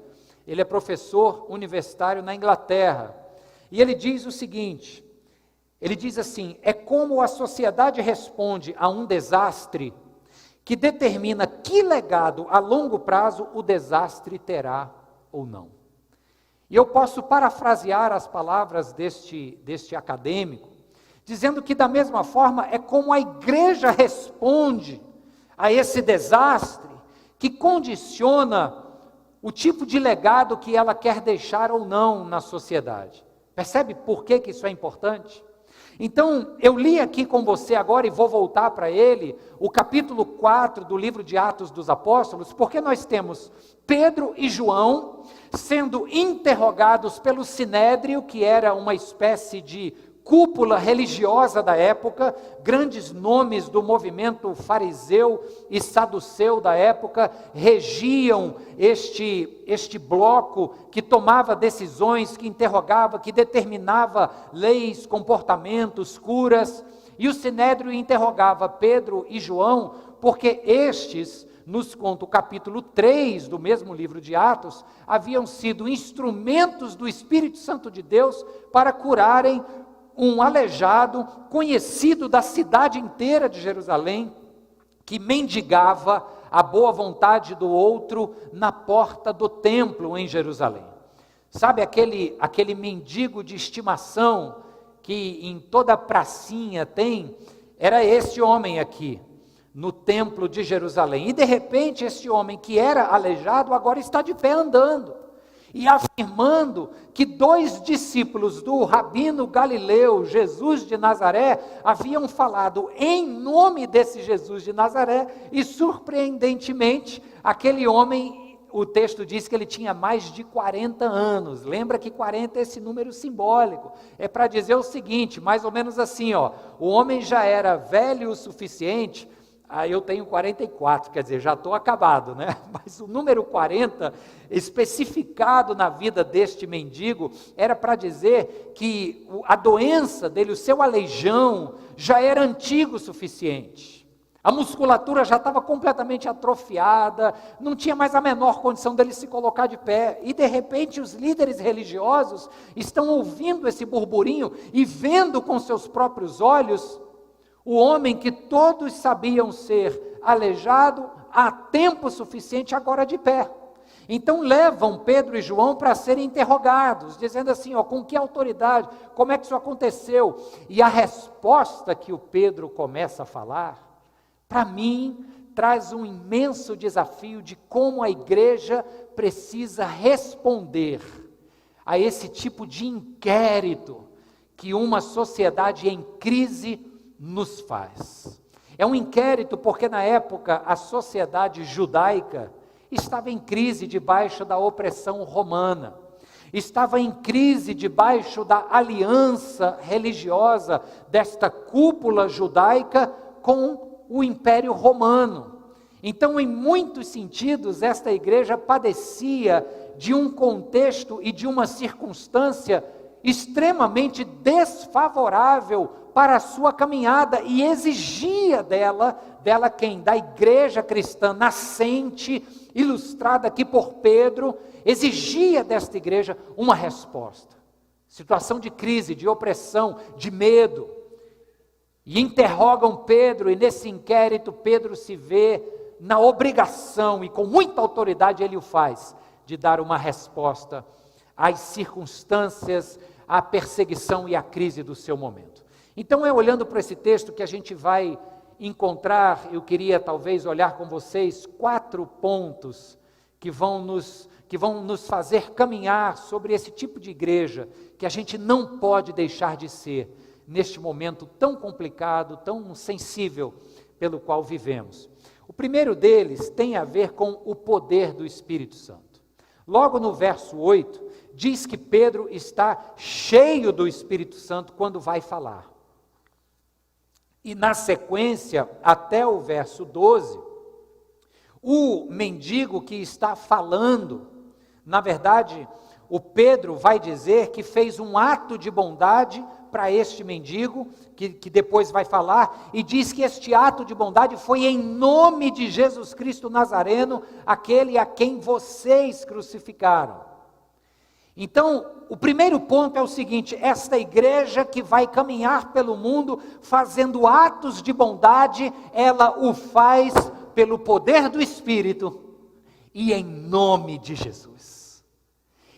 ele é professor universitário na Inglaterra, e ele diz o seguinte, ele diz assim: é como a sociedade responde a um desastre que determina que legado a longo prazo o desastre terá ou não. E eu posso parafrasear as palavras deste acadêmico, dizendo que da mesma forma é como a igreja responde a esse desastre que condiciona o tipo de legado que ela quer deixar ou não na sociedade. Percebe por que isso é importante? Então, eu li aqui com você agora, e vou voltar para ele, o capítulo 4 do livro de Atos dos Apóstolos, porque nós temos Pedro e João sendo interrogados pelo Sinédrio, que era uma espécie de cúpula religiosa da época, grandes nomes do movimento fariseu e saduceu da época regiam este bloco que tomava decisões, que interrogava, que determinava leis, comportamentos, curas, e o Sinédrio interrogava Pedro e João, porque estes, nos conta o capítulo 3 do mesmo livro de Atos, haviam sido instrumentos do Espírito Santo de Deus para curarem um aleijado conhecido da cidade inteira de Jerusalém, que mendigava a boa vontade do outro na porta do templo em Jerusalém. Sabe aquele mendigo de estimação que em toda pracinha tem? Era esse homem aqui, no templo de Jerusalém. E de repente esse homem que era aleijado agora está de pé andando. E afirmando que 2 discípulos do rabino galileu, Jesus de Nazaré, haviam falado em nome desse Jesus de Nazaré, e surpreendentemente, aquele homem, o texto diz que ele tinha mais de 40 anos, lembra que 40 é esse número simbólico, é para dizer o seguinte, mais ou menos assim, o homem já era velho o suficiente. Eu tenho 44, quer dizer, já estou acabado, né? Mas o número 40, especificado na vida deste mendigo, era para dizer que a doença dele, o seu aleijão, já era antigo o suficiente. A musculatura já estava completamente atrofiada, não tinha mais a menor condição dele se colocar de pé. E de repente os líderes religiosos estão ouvindo esse burburinho e vendo com seus próprios olhos o homem que todos sabiam ser aleijado há tempo suficiente, agora de pé. Então levam Pedro e João para serem interrogados, dizendo assim, com que autoridade, como é que isso aconteceu? E a resposta que o Pedro começa a falar, para mim, traz um imenso desafio de como a igreja precisa responder a esse tipo de inquérito que uma sociedade em crise nos faz. É um inquérito porque na época a sociedade judaica estava em crise debaixo da opressão romana. Estava em crise debaixo da aliança religiosa desta cúpula judaica com o Império Romano. Então, em muitos sentidos, esta igreja padecia de um contexto e de uma circunstância extremamente desfavorável para a sua caminhada e exigia dela quem? Da igreja cristã nascente, ilustrada aqui por Pedro, exigia desta igreja uma resposta. Situação de crise, de opressão, de medo. E interrogam Pedro, e nesse inquérito Pedro se vê na obrigação, e com muita autoridade ele o faz, de dar uma resposta às circunstâncias, à perseguição e à crise do seu momento. Então é olhando para esse texto que a gente vai encontrar, eu queria talvez olhar com vocês 4 pontos que vão nos fazer caminhar sobre esse tipo de igreja que a gente não pode deixar de ser neste momento tão complicado, tão sensível pelo qual vivemos. O primeiro deles tem a ver com o poder do Espírito Santo. Logo no verso 8, diz que Pedro está cheio do Espírito Santo quando vai falar. E na sequência, até o verso 12, o mendigo que está falando, na verdade, o Pedro vai dizer que fez um ato de bondade para este mendigo, que depois vai falar, e diz que este ato de bondade foi em nome de Jesus Cristo Nazareno, aquele a quem vocês crucificaram. Então, o primeiro ponto é o seguinte: esta igreja que vai caminhar pelo mundo fazendo atos de bondade, ela o faz pelo poder do Espírito e em nome de Jesus.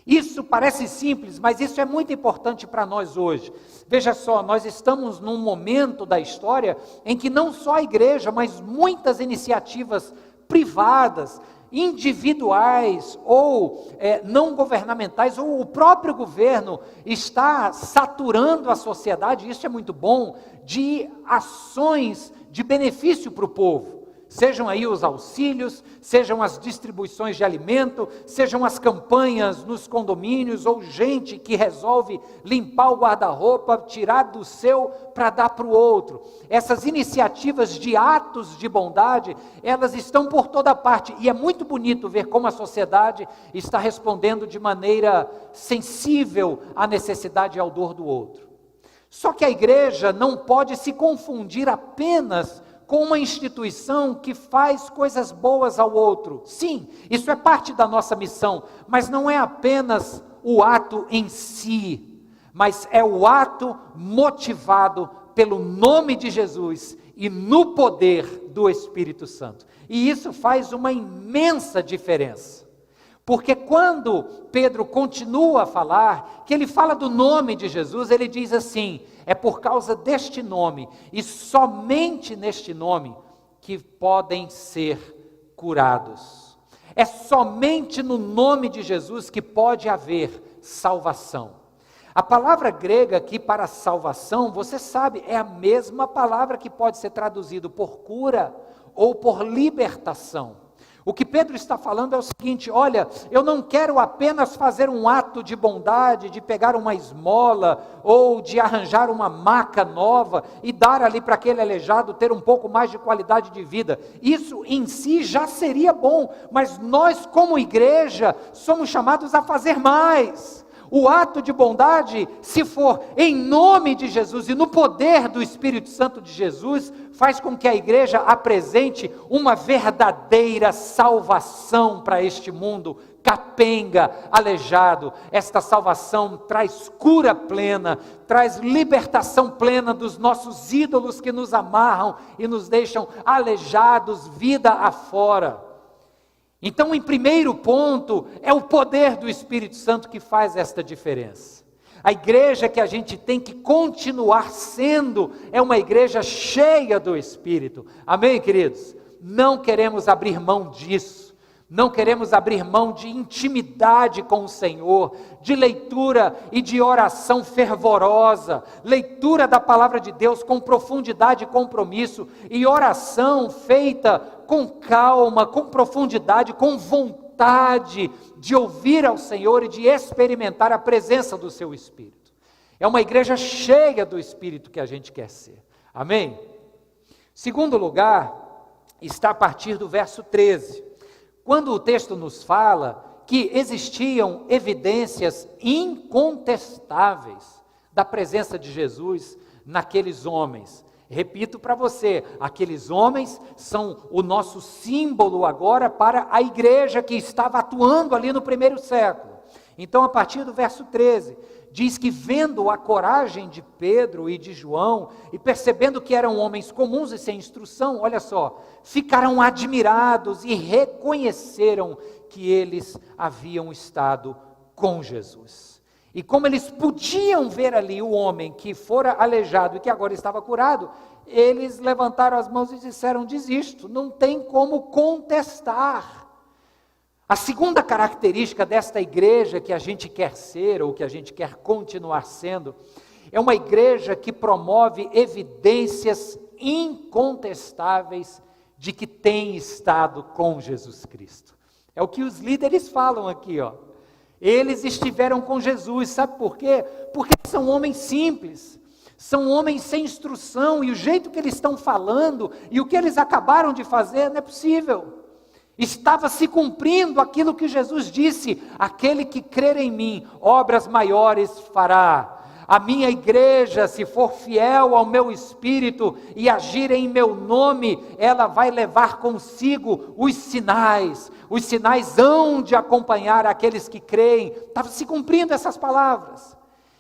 Isso parece simples, mas isso é muito importante para nós hoje. Veja só, nós estamos num momento da história em que não só a igreja, mas muitas iniciativas privadas, individuais ou não governamentais, ou o próprio governo está saturando a sociedade, isso é muito bom, de ações de benefício para o povo. Sejam aí os auxílios, sejam as distribuições de alimento, sejam as campanhas nos condomínios, ou gente que resolve limpar o guarda-roupa, tirar do seu para dar para o outro. Essas iniciativas de atos de bondade, elas estão por toda parte, e é muito bonito ver como a sociedade está respondendo de maneira sensível à necessidade e ao dor do outro. Só que a igreja não pode se confundir apenas com uma instituição que faz coisas boas ao outro. Sim, isso é parte da nossa missão, mas não é apenas o ato em si, mas é o ato motivado pelo nome de Jesus e no poder do Espírito Santo. E isso faz uma imensa diferença. Porque quando Pedro continua a falar, que ele fala do nome de Jesus, ele diz assim: é por causa deste nome, e somente neste nome, que podem ser curados. É somente no nome de Jesus que pode haver salvação. A palavra grega aqui para salvação, você sabe, é a mesma palavra que pode ser traduzido por cura ou por libertação. O que Pedro está falando é o seguinte: olha, eu não quero apenas fazer um ato de bondade, de pegar uma esmola, ou de arranjar uma maca nova e dar ali para aquele aleijado ter um pouco mais de qualidade de vida. Isso em si já seria bom, mas nós como igreja somos chamados a fazer mais. O ato de bondade, se for em nome de Jesus e no poder do Espírito Santo de Jesus, faz com que a igreja apresente uma verdadeira salvação para este mundo capenga, aleijado. Esta salvação traz cura plena, traz libertação plena dos nossos ídolos que nos amarram e nos deixam aleijados, vida afora. Então, em primeiro ponto, é o poder do Espírito Santo que faz esta diferença. A igreja que a gente tem que continuar sendo é uma igreja cheia do Espírito. Amém, queridos? Não queremos abrir mão disso. Não queremos abrir mão de intimidade com o Senhor, de leitura e de oração fervorosa, leitura da palavra de Deus com profundidade e compromisso, e oração feita com calma, com profundidade, com vontade de ouvir ao Senhor e de experimentar a presença do seu Espírito. É uma igreja cheia do Espírito que a gente quer ser. Amém? Segundo lugar, está a partir do verso 13. Quando o texto nos fala que existiam evidências incontestáveis da presença de Jesus naqueles homens. Repito para você, aqueles homens são o nosso símbolo agora para a igreja que estava atuando ali no primeiro século. Então, a partir do verso 13, diz que vendo a coragem de Pedro e de João, e percebendo que eram homens comuns e sem instrução, olha só, ficaram admirados e reconheceram que eles haviam estado com Jesus. E como eles podiam ver ali o homem que fora aleijado e que agora estava curado, eles levantaram as mãos e disseram: desisto, não tem como contestar. A segunda característica desta igreja que a gente quer ser, ou que a gente quer continuar sendo, é uma igreja que promove evidências incontestáveis de que tem estado com Jesus Cristo. É o que os líderes falam aqui, ó. Eles estiveram com Jesus, sabe por quê? Porque são homens simples, são homens sem instrução, e o jeito que eles estão falando, e o que eles acabaram de fazer, não é possível. Estava se cumprindo aquilo que Jesus disse: aquele que crer em mim, obras maiores fará. A minha igreja, se for fiel ao meu espírito e agir em meu nome, ela vai levar consigo os sinais hão de acompanhar aqueles que creem. Estava se cumprindo essas palavras,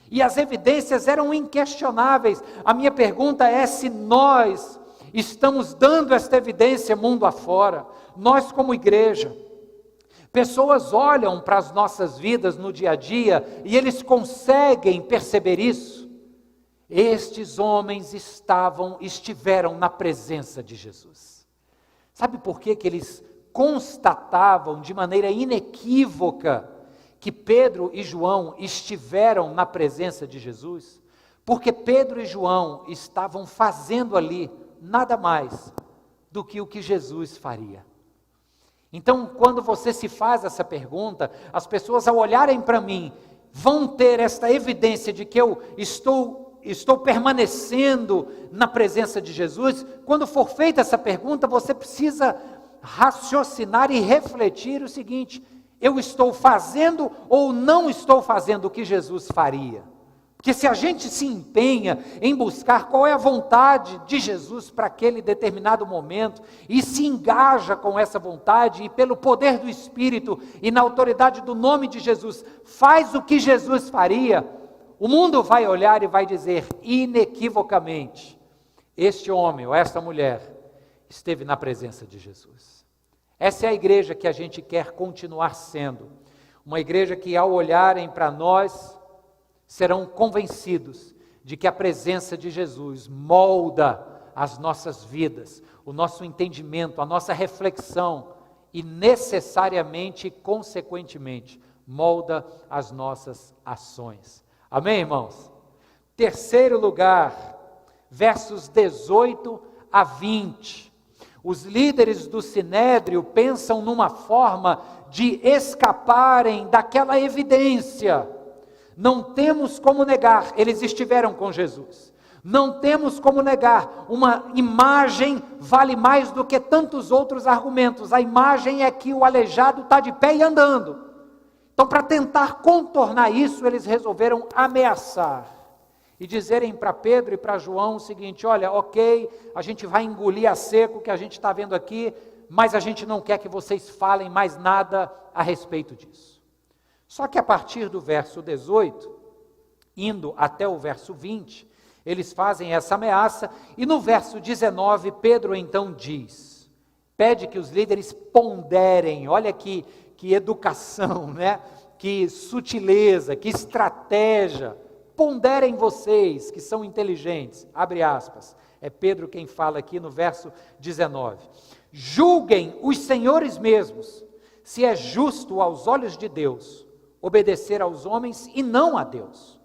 e as evidências eram inquestionáveis. A minha pergunta é se nós estamos dando esta evidência mundo afora. Nós como igreja, pessoas olham para as nossas vidas no dia a dia e eles conseguem perceber isso. Estes homens estiveram na presença de Jesus. Sabe por que eles constatavam de maneira inequívoca que Pedro e João estiveram na presença de Jesus? Porque Pedro e João estavam fazendo ali nada mais do que o que Jesus faria. Então, quando você se faz essa pergunta, as pessoas, ao olharem para mim, vão ter esta evidência de que eu estou permanecendo na presença de Jesus. Quando for feita essa pergunta, você precisa raciocinar e refletir o seguinte: eu estou fazendo ou não estou fazendo o que Jesus faria? Porque se a gente se empenha em buscar qual é a vontade de Jesus para aquele determinado momento, e se engaja com essa vontade, e pelo poder do Espírito, e na autoridade do nome de Jesus, faz o que Jesus faria, o mundo vai olhar e vai dizer inequivocamente: este homem ou esta mulher esteve na presença de Jesus. Essa é a igreja que a gente quer continuar sendo, uma igreja que, ao olharem para nós, serão convencidos de que a presença de Jesus molda as nossas vidas, o nosso entendimento, a nossa reflexão, e necessariamente e consequentemente molda as nossas ações. Amém, irmãos? Terceiro lugar, versos 18 a 20. Os líderes do Sinédrio pensam numa forma de escaparem daquela evidência. Não temos como negar, eles estiveram com Jesus. Não temos como negar, uma imagem vale mais do que tantos outros argumentos. A imagem é que o aleijado está de pé e andando. Então, para tentar contornar isso, eles resolveram ameaçar e dizerem para Pedro e para João o seguinte: olha, ok, a gente vai engolir a seco o que a gente está vendo aqui, mas a gente não quer que vocês falem mais nada a respeito disso. Só que a partir do verso 18, indo até o verso 20, eles fazem essa ameaça, e no verso 19, Pedro então pede que os líderes ponderem. Olha que educação, né? Que sutileza, que estratégia. Ponderem vocês que são inteligentes, abre aspas, é Pedro quem fala aqui no verso 19. Julguem os senhores mesmos, se é justo aos olhos de Deus obedecer aos homens e não a Deus,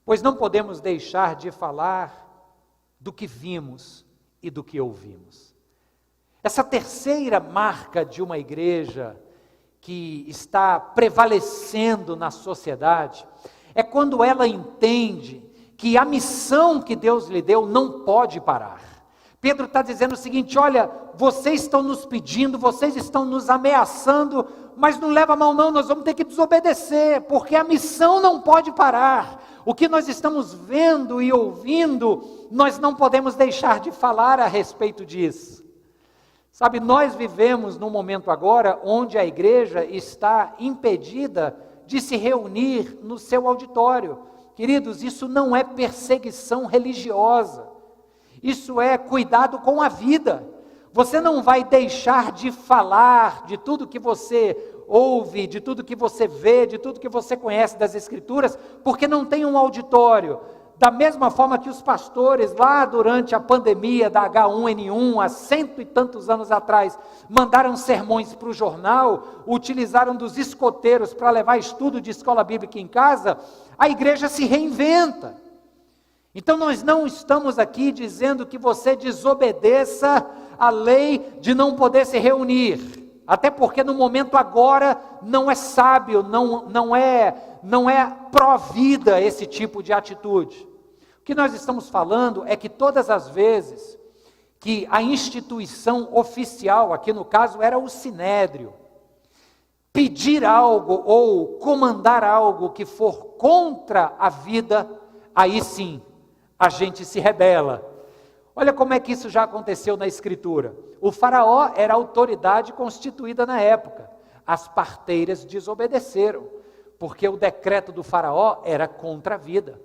pois não podemos deixar de falar do que vimos e do que ouvimos. Essa terceira marca de uma igreja que está prevalecendo na sociedade é quando ela entende que a missão que Deus lhe deu não pode parar. Pedro está dizendo o seguinte: olha, vocês estão nos pedindo, vocês estão nos ameaçando, mas não leva a mão não, nós vamos ter que desobedecer, porque a missão não pode parar. O que nós estamos vendo e ouvindo, nós não podemos deixar de falar a respeito disso. Sabe, nós vivemos num momento agora onde a igreja está impedida de se reunir no seu auditório. Queridos, isso não é perseguição religiosa, isso é cuidado com a vida. Você não vai deixar de falar de tudo que você ouve, de tudo que você vê, de tudo que você conhece das Escrituras, porque não tem um auditório. Da mesma forma que os pastores lá durante a pandemia da H1N1, há 100 e tantos anos atrás, mandaram sermões para o jornal, utilizaram dos escoteiros para levar estudo de escola bíblica em casa, a igreja se reinventa. Então nós não estamos aqui dizendo que você desobedeça a lei de não poder se reunir, até porque no momento agora não é sábio, não é pró-vida esse tipo de atitude. O que nós estamos falando é que todas as vezes que a instituição oficial, aqui no caso era o Sinédrio, pedir algo ou comandar algo que for contra a vida, aí sim a gente se rebela. Olha como é que isso já aconteceu na Escritura. O faraó era a autoridade constituída na época. As parteiras desobedeceram, porque o decreto do faraó era contra a vida.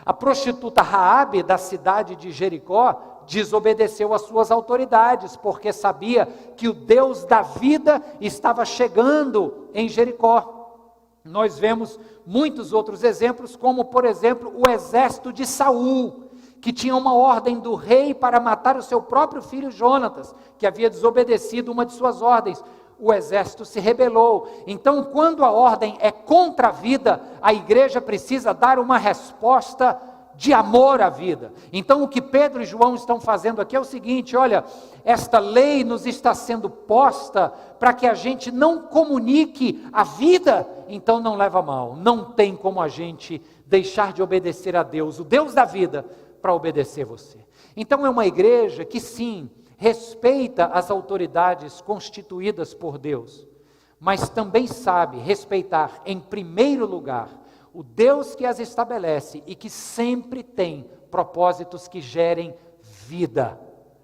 A prostituta Raabe, da cidade de Jericó, desobedeceu às suas autoridades, porque sabia que o Deus da vida estava chegando em Jericó. Nós vemos muitos outros exemplos, como por exemplo o exército de Saul, que tinha uma ordem do rei para matar o seu próprio filho Jonatas, que havia desobedecido uma de suas ordens. O exército se rebelou. Então, quando a ordem é contra a vida, a igreja precisa dar uma resposta de amor à vida. Então, o que Pedro e João estão fazendo aqui é o seguinte: olha, esta lei nos está sendo posta para que a gente não comunique a vida, então não leva a mal. Não tem como a gente deixar de obedecer a Deus, o Deus da vida, para obedecer você. Então, é uma igreja que sim, respeita as autoridades constituídas por Deus, mas também sabe respeitar, em primeiro lugar, o Deus que as estabelece e que sempre tem propósitos que gerem vida.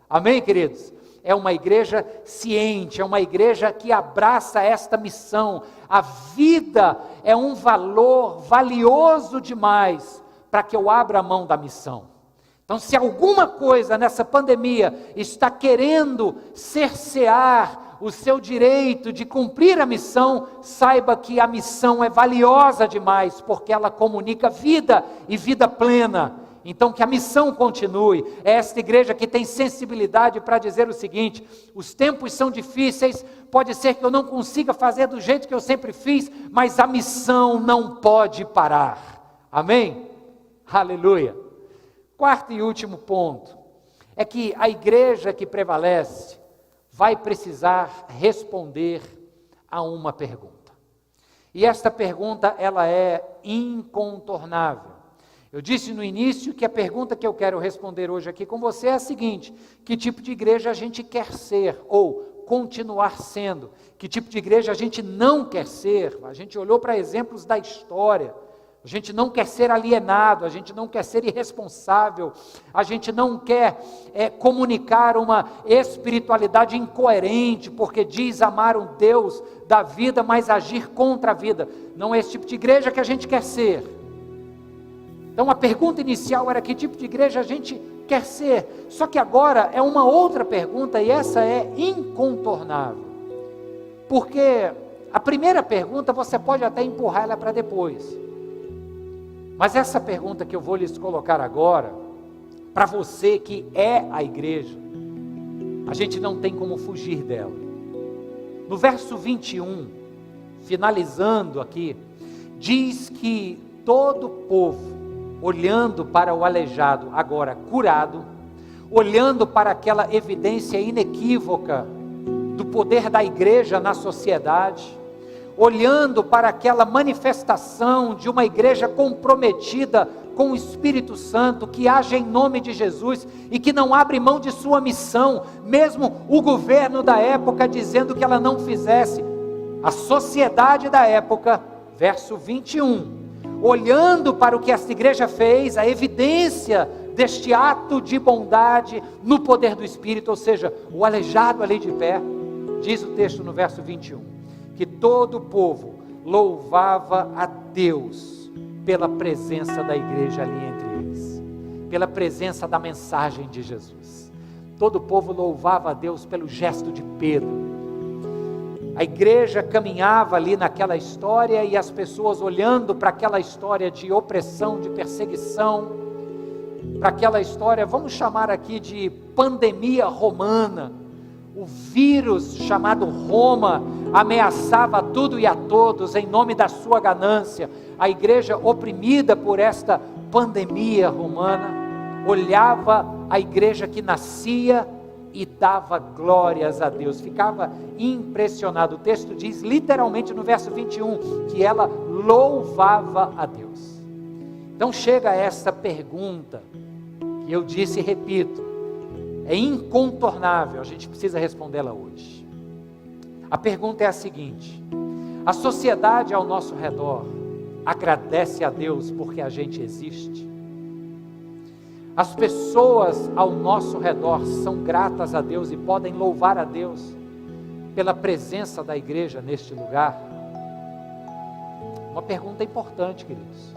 Amém, queridos? É uma igreja ciente, é uma igreja que abraça esta missão. A vida é um valor valioso demais para que eu abra a mão da missão. Então, se alguma coisa nessa pandemia está querendo cercear o seu direito de cumprir a missão, saiba que a missão é valiosa demais, porque ela comunica vida e vida plena. Então, que a missão continue. É esta igreja que tem sensibilidade para dizer o seguinte: os tempos são difíceis, pode ser que eu não consiga fazer do jeito que eu sempre fiz, mas a missão não pode parar. Amém? Aleluia. Quarto e último ponto é que a igreja que prevalece vai precisar responder a uma pergunta. E esta pergunta, ela é incontornável. Eu disse no início que a pergunta que eu quero responder hoje aqui com você é a seguinte: que tipo de igreja a gente quer ser ou continuar sendo? Que tipo de igreja a gente não quer ser? A gente olhou para exemplos da história. A gente não quer ser alienado, a gente não quer ser irresponsável, a gente não quer comunicar uma espiritualidade incoerente, porque diz amar um Deus da vida, mas agir contra a vida. Não é esse tipo de igreja que a gente quer ser. Então a pergunta inicial era que tipo de igreja a gente quer ser. Só que agora é uma outra pergunta, e essa é incontornável. Porque a primeira pergunta você pode até empurrar ela para depois. Mas essa pergunta que eu vou lhes colocar agora, para você que é a igreja, a gente não tem como fugir dela. No verso 21, finalizando aqui, diz que todo povo, olhando para o aleijado agora curado, olhando para aquela evidência inequívoca do poder da igreja na sociedade, olhando para aquela manifestação de uma igreja comprometida com o Espírito Santo, que age em nome de Jesus e que não abre mão de sua missão, mesmo o governo da época dizendo que ela não fizesse. A sociedade da época, verso 21, olhando para o que esta igreja fez, a evidência deste ato de bondade no poder do Espírito, ou seja, o aleijado ali de pé, diz o texto no verso 21, que todo o povo louvava a Deus pela presença da igreja ali entre eles, pela presença da mensagem de Jesus. Todo o povo louvava a Deus pelo gesto de Pedro. A igreja caminhava ali naquela história e as pessoas olhando para aquela história de opressão, de perseguição, para aquela história, vamos chamar aqui de pandemia romana. O vírus chamado Roma ameaçava tudo e a todos em nome da sua ganância. A igreja, oprimida por esta pandemia romana, olhava a igreja que nascia e dava glórias a Deus, ficava impressionado. O texto diz literalmente no verso 21 que ela louvava a Deus. Então chega essa pergunta que eu disse e repito, é incontornável, a gente precisa respondê-la hoje. A pergunta é a seguinte: a sociedade ao nosso redor agradece a Deus porque a gente existe? As pessoas ao nosso redor são gratas a Deus e podem louvar a Deus pela presença da igreja neste lugar? Uma pergunta importante, queridos.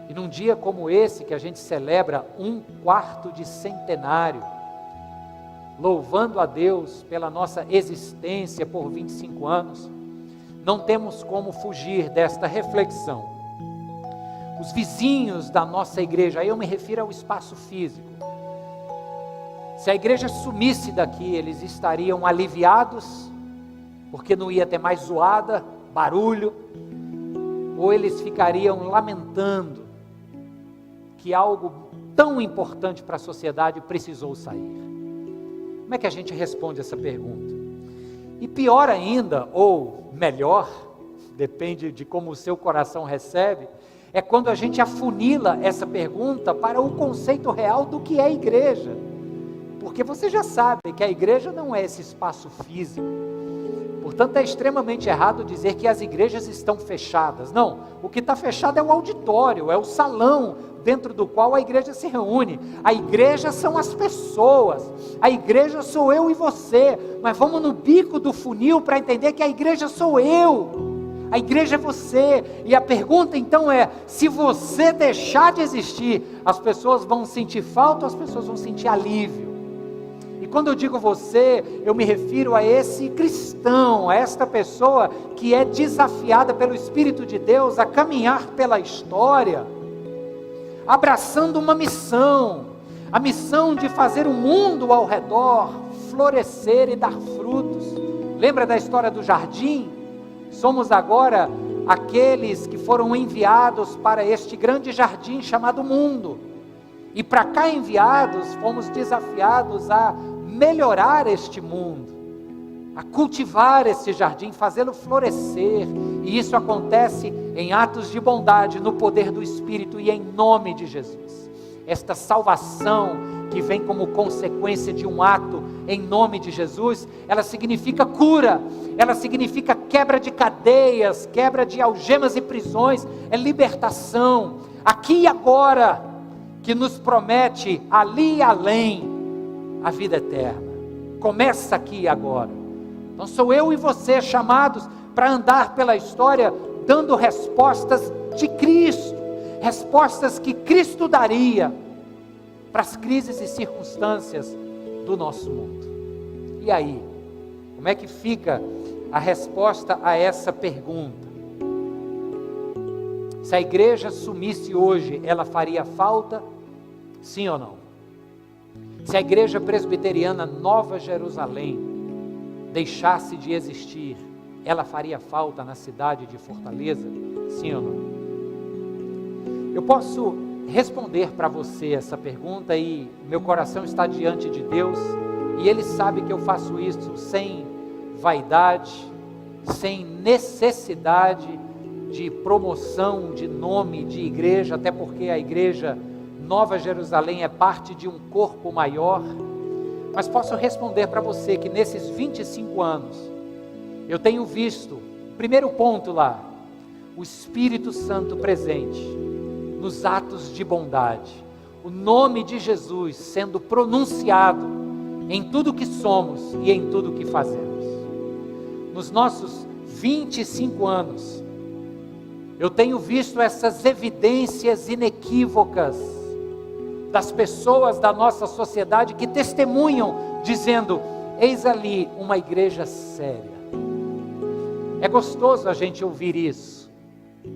E num dia como esse, que a gente celebra 1/4 de centenário, louvando a Deus pela nossa existência por 25 anos, não temos como fugir desta reflexão. Os vizinhos da nossa igreja, aí eu me refiro ao espaço físico, se a igreja sumisse daqui, eles estariam aliviados, porque não ia ter mais zoada, barulho, ou eles ficariam lamentando que algo tão importante para a sociedade precisou sair? Como é que a gente responde essa pergunta? E pior ainda, ou melhor, depende de como o seu coração recebe, é quando a gente afunila essa pergunta para o conceito real do que é igreja. Porque você já sabe que a igreja não é esse espaço físico. Portanto, é extremamente errado dizer que as igrejas estão fechadas. Não, o que está fechado é o auditório, é o salão dentro do qual a igreja se reúne. A igreja são as pessoas, a igreja sou eu e você, mas vamos no bico do funil para entender que a igreja sou eu, a igreja é você. E a pergunta então é, se você deixar de existir, as pessoas vão sentir falta ou as pessoas vão sentir alívio? E quando eu digo você, eu me refiro a esse cristão, a esta pessoa que é desafiada pelo Espírito de Deus a caminhar pela história, abraçando uma missão, a missão de fazer o mundo ao redor florescer e dar frutos. Lembra da história do jardim? Somos agora aqueles que foram enviados para este grande jardim chamado mundo. E para cá enviados, fomos desafiados a melhorar este mundo, a cultivar esse jardim, fazê-lo florescer. E isso acontece em atos de bondade, no poder do Espírito e em nome de Jesus. Esta salvação que vem como consequência de um ato em nome de Jesus, ela significa cura, ela significa quebra de cadeias, quebra de algemas e prisões, é libertação, aqui e agora, que nos promete ali e além a vida eterna. Começa aqui e agora. Então sou eu e você chamados para andar pela história dando respostas de Cristo, respostas que Cristo daria para as crises e circunstâncias do nosso mundo. E aí, como é que fica a resposta a essa pergunta? Se a igreja sumisse hoje, ela faria falta? Sim ou não? Se a igreja presbiteriana Nova Jerusalém deixasse de existir, ela faria falta na cidade de Fortaleza? Sim ou não? Eu posso responder para você essa pergunta e meu coração está diante de Deus e Ele sabe que eu faço isso sem vaidade, sem necessidade de promoção de nome de igreja, até porque a igreja Nova Jerusalém é parte de um corpo maior. Mas posso responder para você que nesses 25 anos eu tenho visto, primeiro ponto lá, o Espírito Santo presente nos atos de bondade, o nome de Jesus sendo pronunciado em tudo que somos e em tudo que fazemos. Nos nossos 25 anos, eu tenho visto essas evidências inequívocas das pessoas da nossa sociedade que testemunham, dizendo: eis ali uma igreja séria. É gostoso a gente ouvir isso,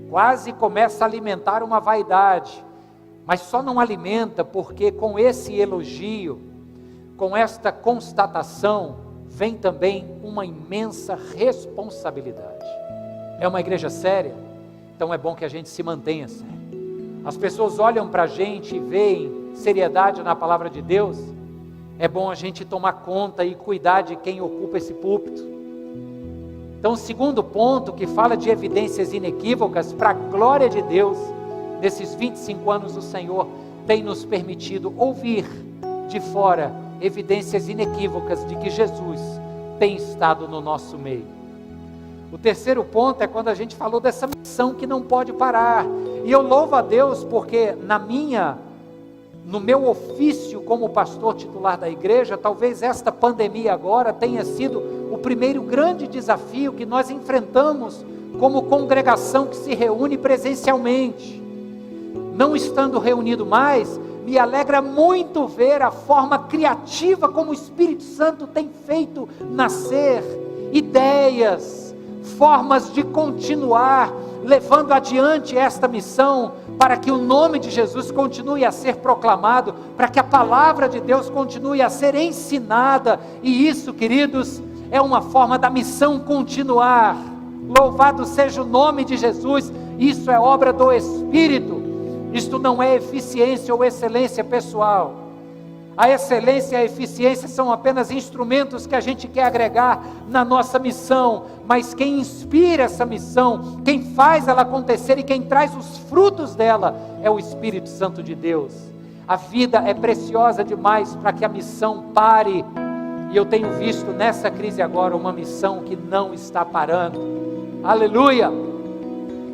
quase começa a alimentar uma vaidade, mas só não alimenta porque com esse elogio, com esta constatação, vem também uma imensa responsabilidade. É uma igreja séria? Então é bom que a gente se mantenha sério. As pessoas olham para a gente e veem seriedade na palavra de Deus. É bom a gente tomar conta e cuidar de quem ocupa esse púlpito. Então, o segundo ponto, que fala de evidências inequívocas, para a glória de Deus, nesses 25 anos o Senhor tem nos permitido ouvir de fora evidências inequívocas de que Jesus tem estado no nosso meio. O terceiro ponto é quando a gente falou dessa missão que não pode parar. E eu louvo a Deus porque no meu ofício como pastor titular da igreja, talvez esta pandemia agora tenha sido o primeiro grande desafio que nós enfrentamos como congregação que se reúne presencialmente. Não estando reunido mais, me alegra muito ver a forma criativa como o Espírito Santo tem feito nascer ideias, formas de continuar levando adiante esta missão, para que o nome de Jesus continue a ser proclamado, para que a palavra de Deus continue a ser ensinada. E isso, queridos, é uma forma da missão continuar. Louvado seja o nome de Jesus. Isso é obra do Espírito. Isto não é eficiência ou excelência pessoal. A excelência e a eficiência são apenas instrumentos que a gente quer agregar na nossa missão, mas quem inspira essa missão, quem faz ela acontecer e quem traz os frutos dela é o Espírito Santo de Deus. A vida é preciosa demais para que a missão pare, e eu tenho visto nessa crise agora uma missão que não está parando. Aleluia!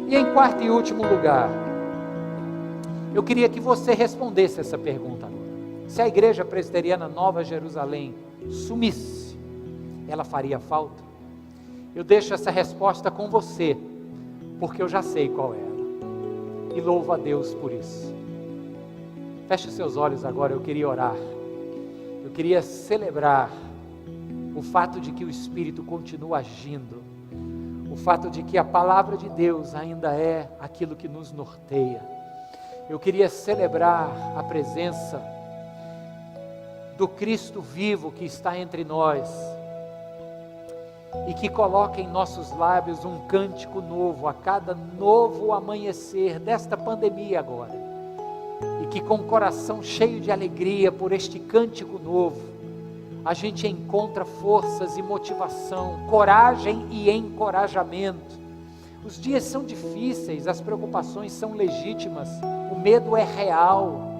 E em quarto e último lugar, eu queria que você respondesse essa pergunta agora. Se a igreja presbiteriana Nova Jerusalém sumisse, ela faria falta? Eu deixo essa resposta com você, porque eu já sei qual é ela, e louvo a Deus por isso. Feche seus olhos agora, eu queria orar, eu queria celebrar o fato de que o Espírito continua agindo, o fato de que a palavra de Deus ainda é aquilo que nos norteia. Eu queria celebrar a presença do Cristo vivo que está entre nós e que coloca em nossos lábios um cântico novo a cada novo amanhecer desta pandemia agora, e que com o coração cheio de alegria por este cântico novo a gente encontra forças e motivação, coragem e encorajamento. Os dias são difíceis, as preocupações são legítimas, o medo é real.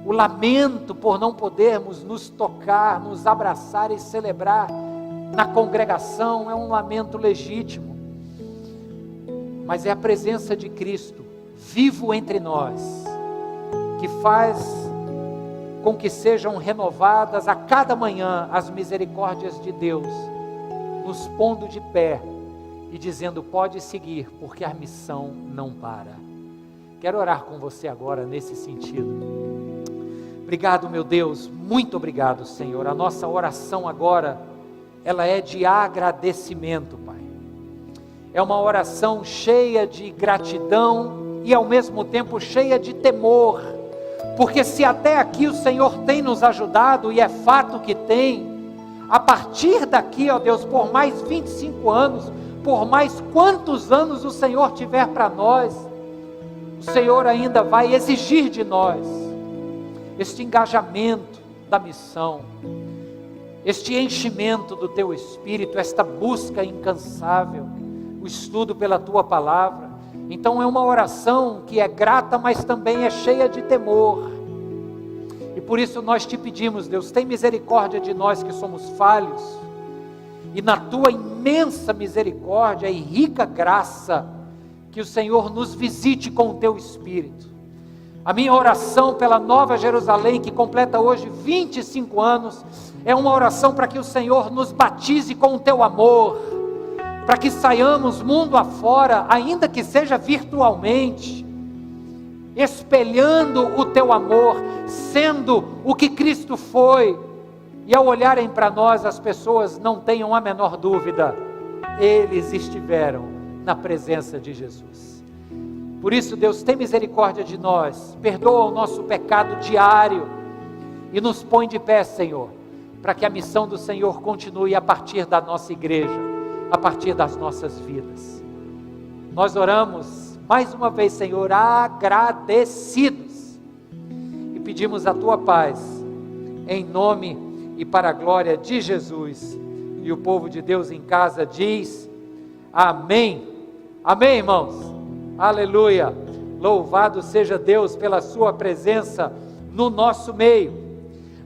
O lamento por não podermos nos tocar, nos abraçar e celebrar na congregação é um lamento legítimo. Mas é a presença de Cristo vivo entre nós que faz com que sejam renovadas a cada manhã as misericórdias de Deus, nos pondo de pé e dizendo: pode seguir, porque a missão não para. Quero orar com você agora nesse sentido. Obrigado, meu Deus, muito obrigado, Senhor. A nossa oração agora, ela é de agradecimento, Pai. É uma oração cheia de gratidão e ao mesmo tempo cheia de temor, porque se até aqui o Senhor tem nos ajudado, e é fato que tem, a partir daqui, ó Deus, por mais 25 anos, por mais quantos anos o Senhor tiver para nós, o Senhor ainda vai exigir de nós este engajamento da missão, este enchimento do Teu Espírito, esta busca incansável, o estudo pela Tua Palavra. Então é uma oração que é grata, mas também é cheia de temor. E por isso nós te pedimos, Deus, tem misericórdia de nós que somos falhos, e na Tua imensa misericórdia e rica graça, que o Senhor nos visite com o Teu Espírito. A minha oração pela Nova Jerusalém, que completa hoje 25 anos, é uma oração para que o Senhor nos batize com o Teu amor, para que saiamos mundo afora, ainda que seja virtualmente, espelhando o Teu amor, sendo o que Cristo foi, e ao olharem para nós, as pessoas não tenham a menor dúvida, eles estiveram na presença de Jesus. Por isso, Deus, tem misericórdia de nós, perdoa o nosso pecado diário, e nos põe de pé, Senhor, para que a missão do Senhor continue a partir da nossa igreja, a partir das nossas vidas. Nós oramos mais uma vez, Senhor, agradecidos, e pedimos a Tua paz, em nome e para a glória de Jesus. E o povo de Deus em casa diz: amém. Amém, irmãos? Aleluia. Louvado seja Deus pela sua presença no nosso meio.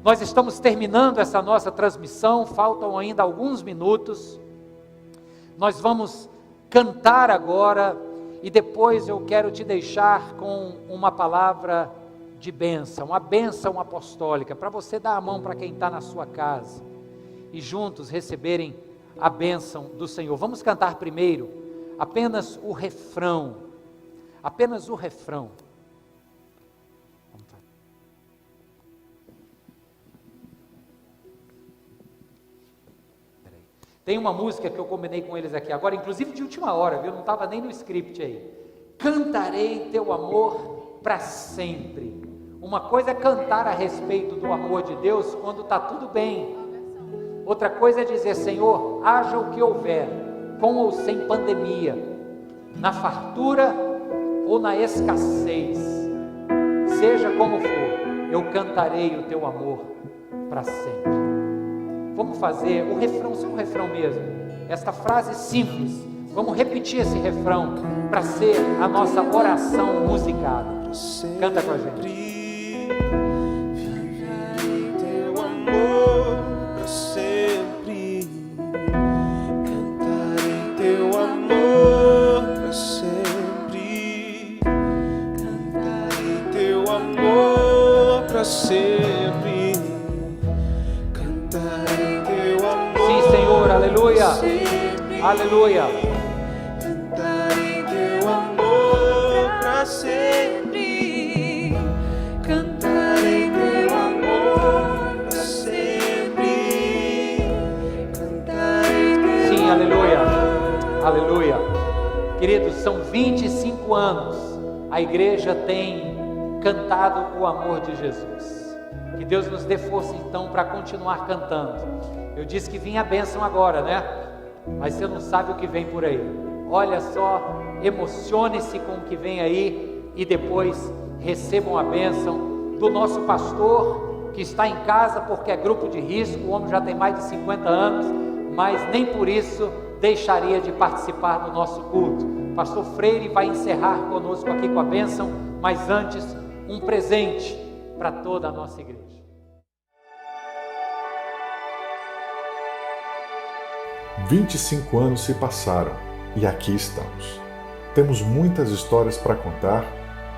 Nós estamos terminando essa nossa transmissão, faltam ainda alguns minutos. Nós vamos cantar agora, e depois eu quero te deixar com uma palavra de bênção, uma bênção apostólica, para você dar a mão para quem está na sua casa, e juntos receberem a bênção do Senhor. Vamos cantar primeiro apenas o refrão, apenas o refrão. Tem uma música que eu combinei com eles aqui agora, inclusive de última hora, viu? Não estava nem no script aí. Cantarei teu amor para sempre. Uma coisa é cantar a respeito do amor de Deus quando está tudo bem. Outra coisa é dizer: Senhor, haja o que houver, com ou sem pandemia, na fartura ou na escassez, seja como for, eu cantarei o teu amor para sempre. Vamos fazer o refrão, seu refrão mesmo, esta frase simples, vamos repetir esse refrão para ser a nossa oração musicada. Canta com a gente. Teu amor para sempre, cantarei teu amor para sempre, cantarei teu amor para sempre, cantarei teu amor. Sim, Senhor, aleluia, aleluia. Cantarei teu amor para sempre, cantarei teu amor para sempre, cantarei teu. Sim, aleluia, aleluia. Queridos, são 25 anos, a igreja tem cantado o amor de Jesus. Que Deus nos dê força então para continuar cantando. Eu disse que vinha a bênção agora, né? Mas você não sabe o que vem por aí. Olha só, emocione-se com o que vem aí e depois recebam a bênção do nosso pastor, que está em casa porque é grupo de risco. O homem já tem mais de 50 anos, mas nem por isso deixaria de participar do nosso culto. Pastor Freire vai encerrar conosco aqui com a bênção, mas antes, um presente para toda a nossa igreja. – 25 anos se passaram e aqui estamos. Temos muitas histórias para contar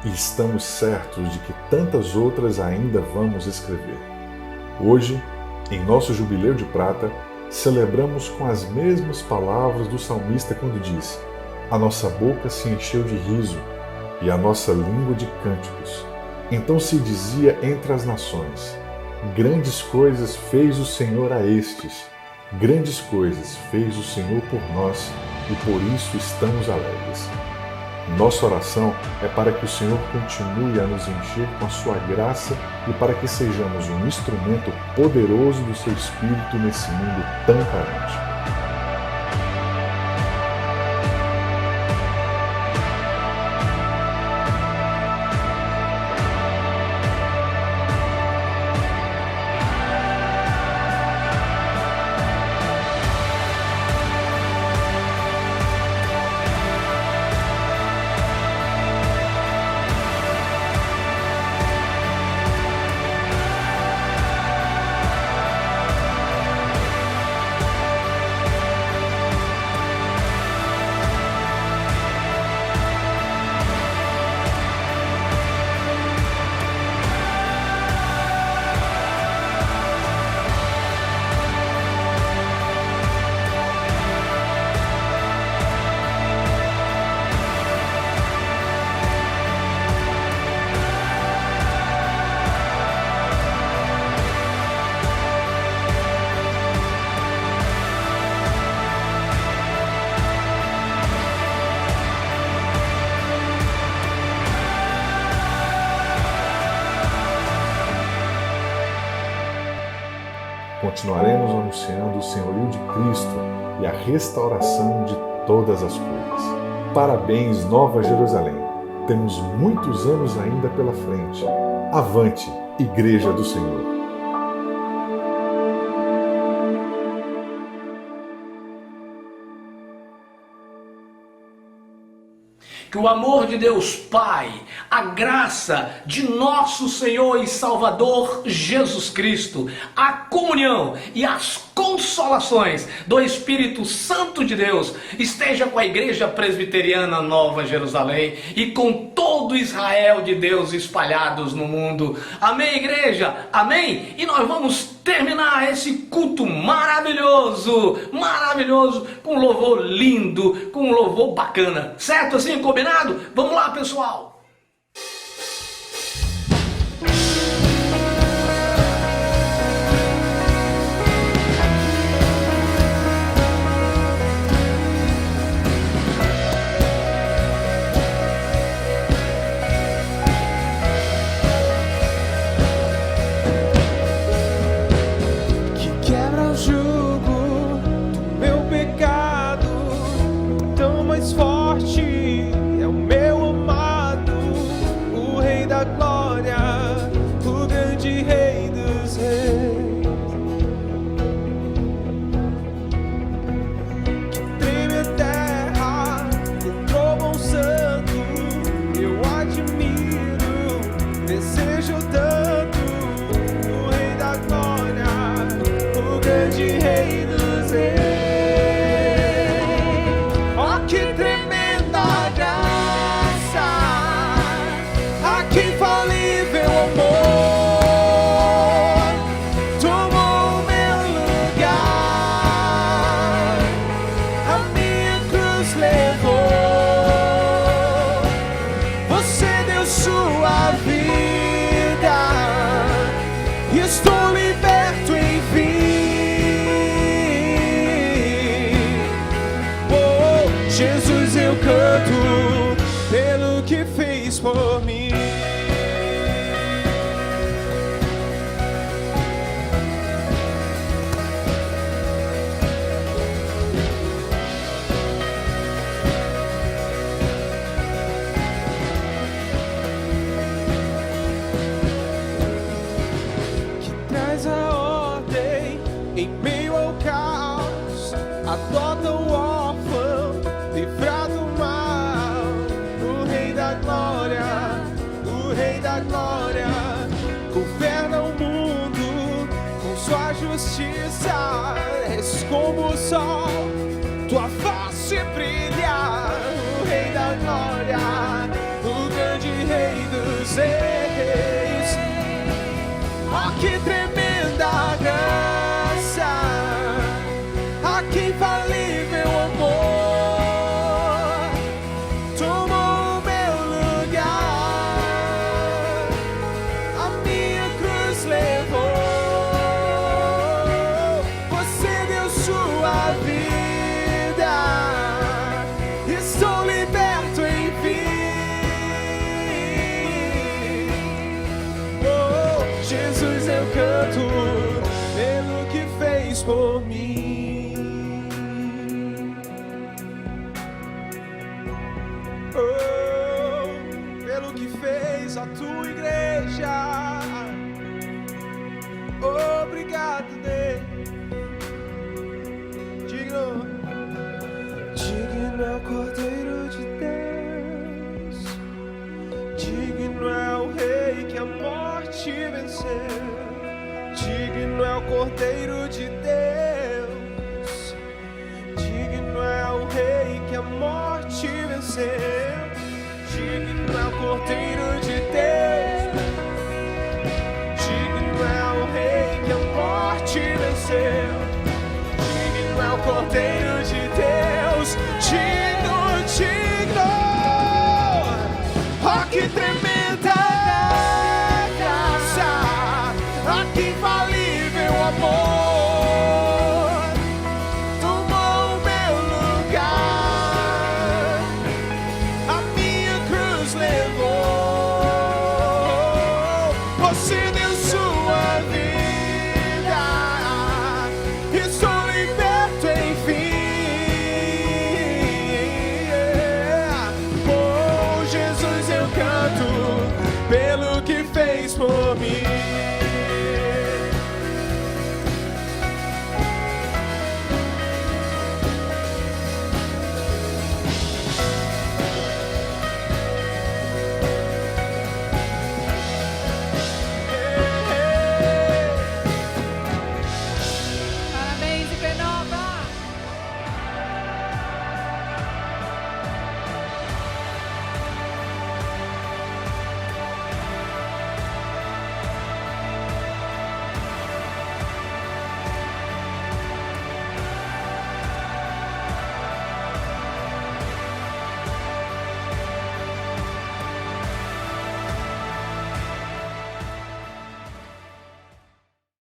e estamos certos de que tantas outras ainda vamos escrever. Hoje, em nosso Jubileu de Prata, celebramos com as mesmas palavras do salmista quando disse: a nossa boca se encheu de riso e a nossa língua de cânticos. Então se dizia entre as nações: grandes coisas fez o Senhor a estes, grandes coisas fez o Senhor por nós e por isso estamos alegres. Nossa oração é para que o Senhor continue a nos encher com a sua graça e para que sejamos um instrumento poderoso do seu Espírito nesse mundo tão carente. continuaremos anunciando o senhorio de Cristo e a restauração de todas as coisas. Parabéns, Nova Jerusalém! Temos muitos anos ainda pela frente. Avante, Igreja do Senhor! Que o amor de Deus Pai, a graça de nosso Senhor e Salvador Jesus Cristo, a comunhão e as consolações do Espírito Santo de Deus esteja com a Igreja Presbiteriana Nova Jerusalém e com todo Israel de Deus espalhados no mundo. Amém, igreja? Amém? E nós vamos terminar esse culto maravilhoso, com um louvor lindo, com um louvor bacana. Certo assim, combinado? Vamos lá, pessoal! Por mim. Que traz a ordem em meio ao caos, adota o órfão, livra do mal, o Rei da Glória, o Rei da Glória, governa o mundo com sua justiça. És como o sol, tua face brilha, o Rei da Glória, o grande Rei dos Reis. Oh, que tremenda graça, a que infalível amor tomou o meu lugar, a minha cruz levou. Você deu sua vida, estou liberto enfim. Oh, Jesus, eu canto pelo que fez por mim. Oh, pelo que fez a tua igreja. Obrigado, Deus. Digno é o Cordeiro de Deus, digno é o Rei que a morte venceu, digno é o Cordeiro de Deus, digno é o Rei que a morte venceu, digno é o Cordeiro de Deus, digno é o Rei que a morte venceu, digno é o Cordeiro de Deus, digno, digno. Oh, que tremenda graça, a que infalível amor tomou o meu lugar, a minha cruz levou. Você deu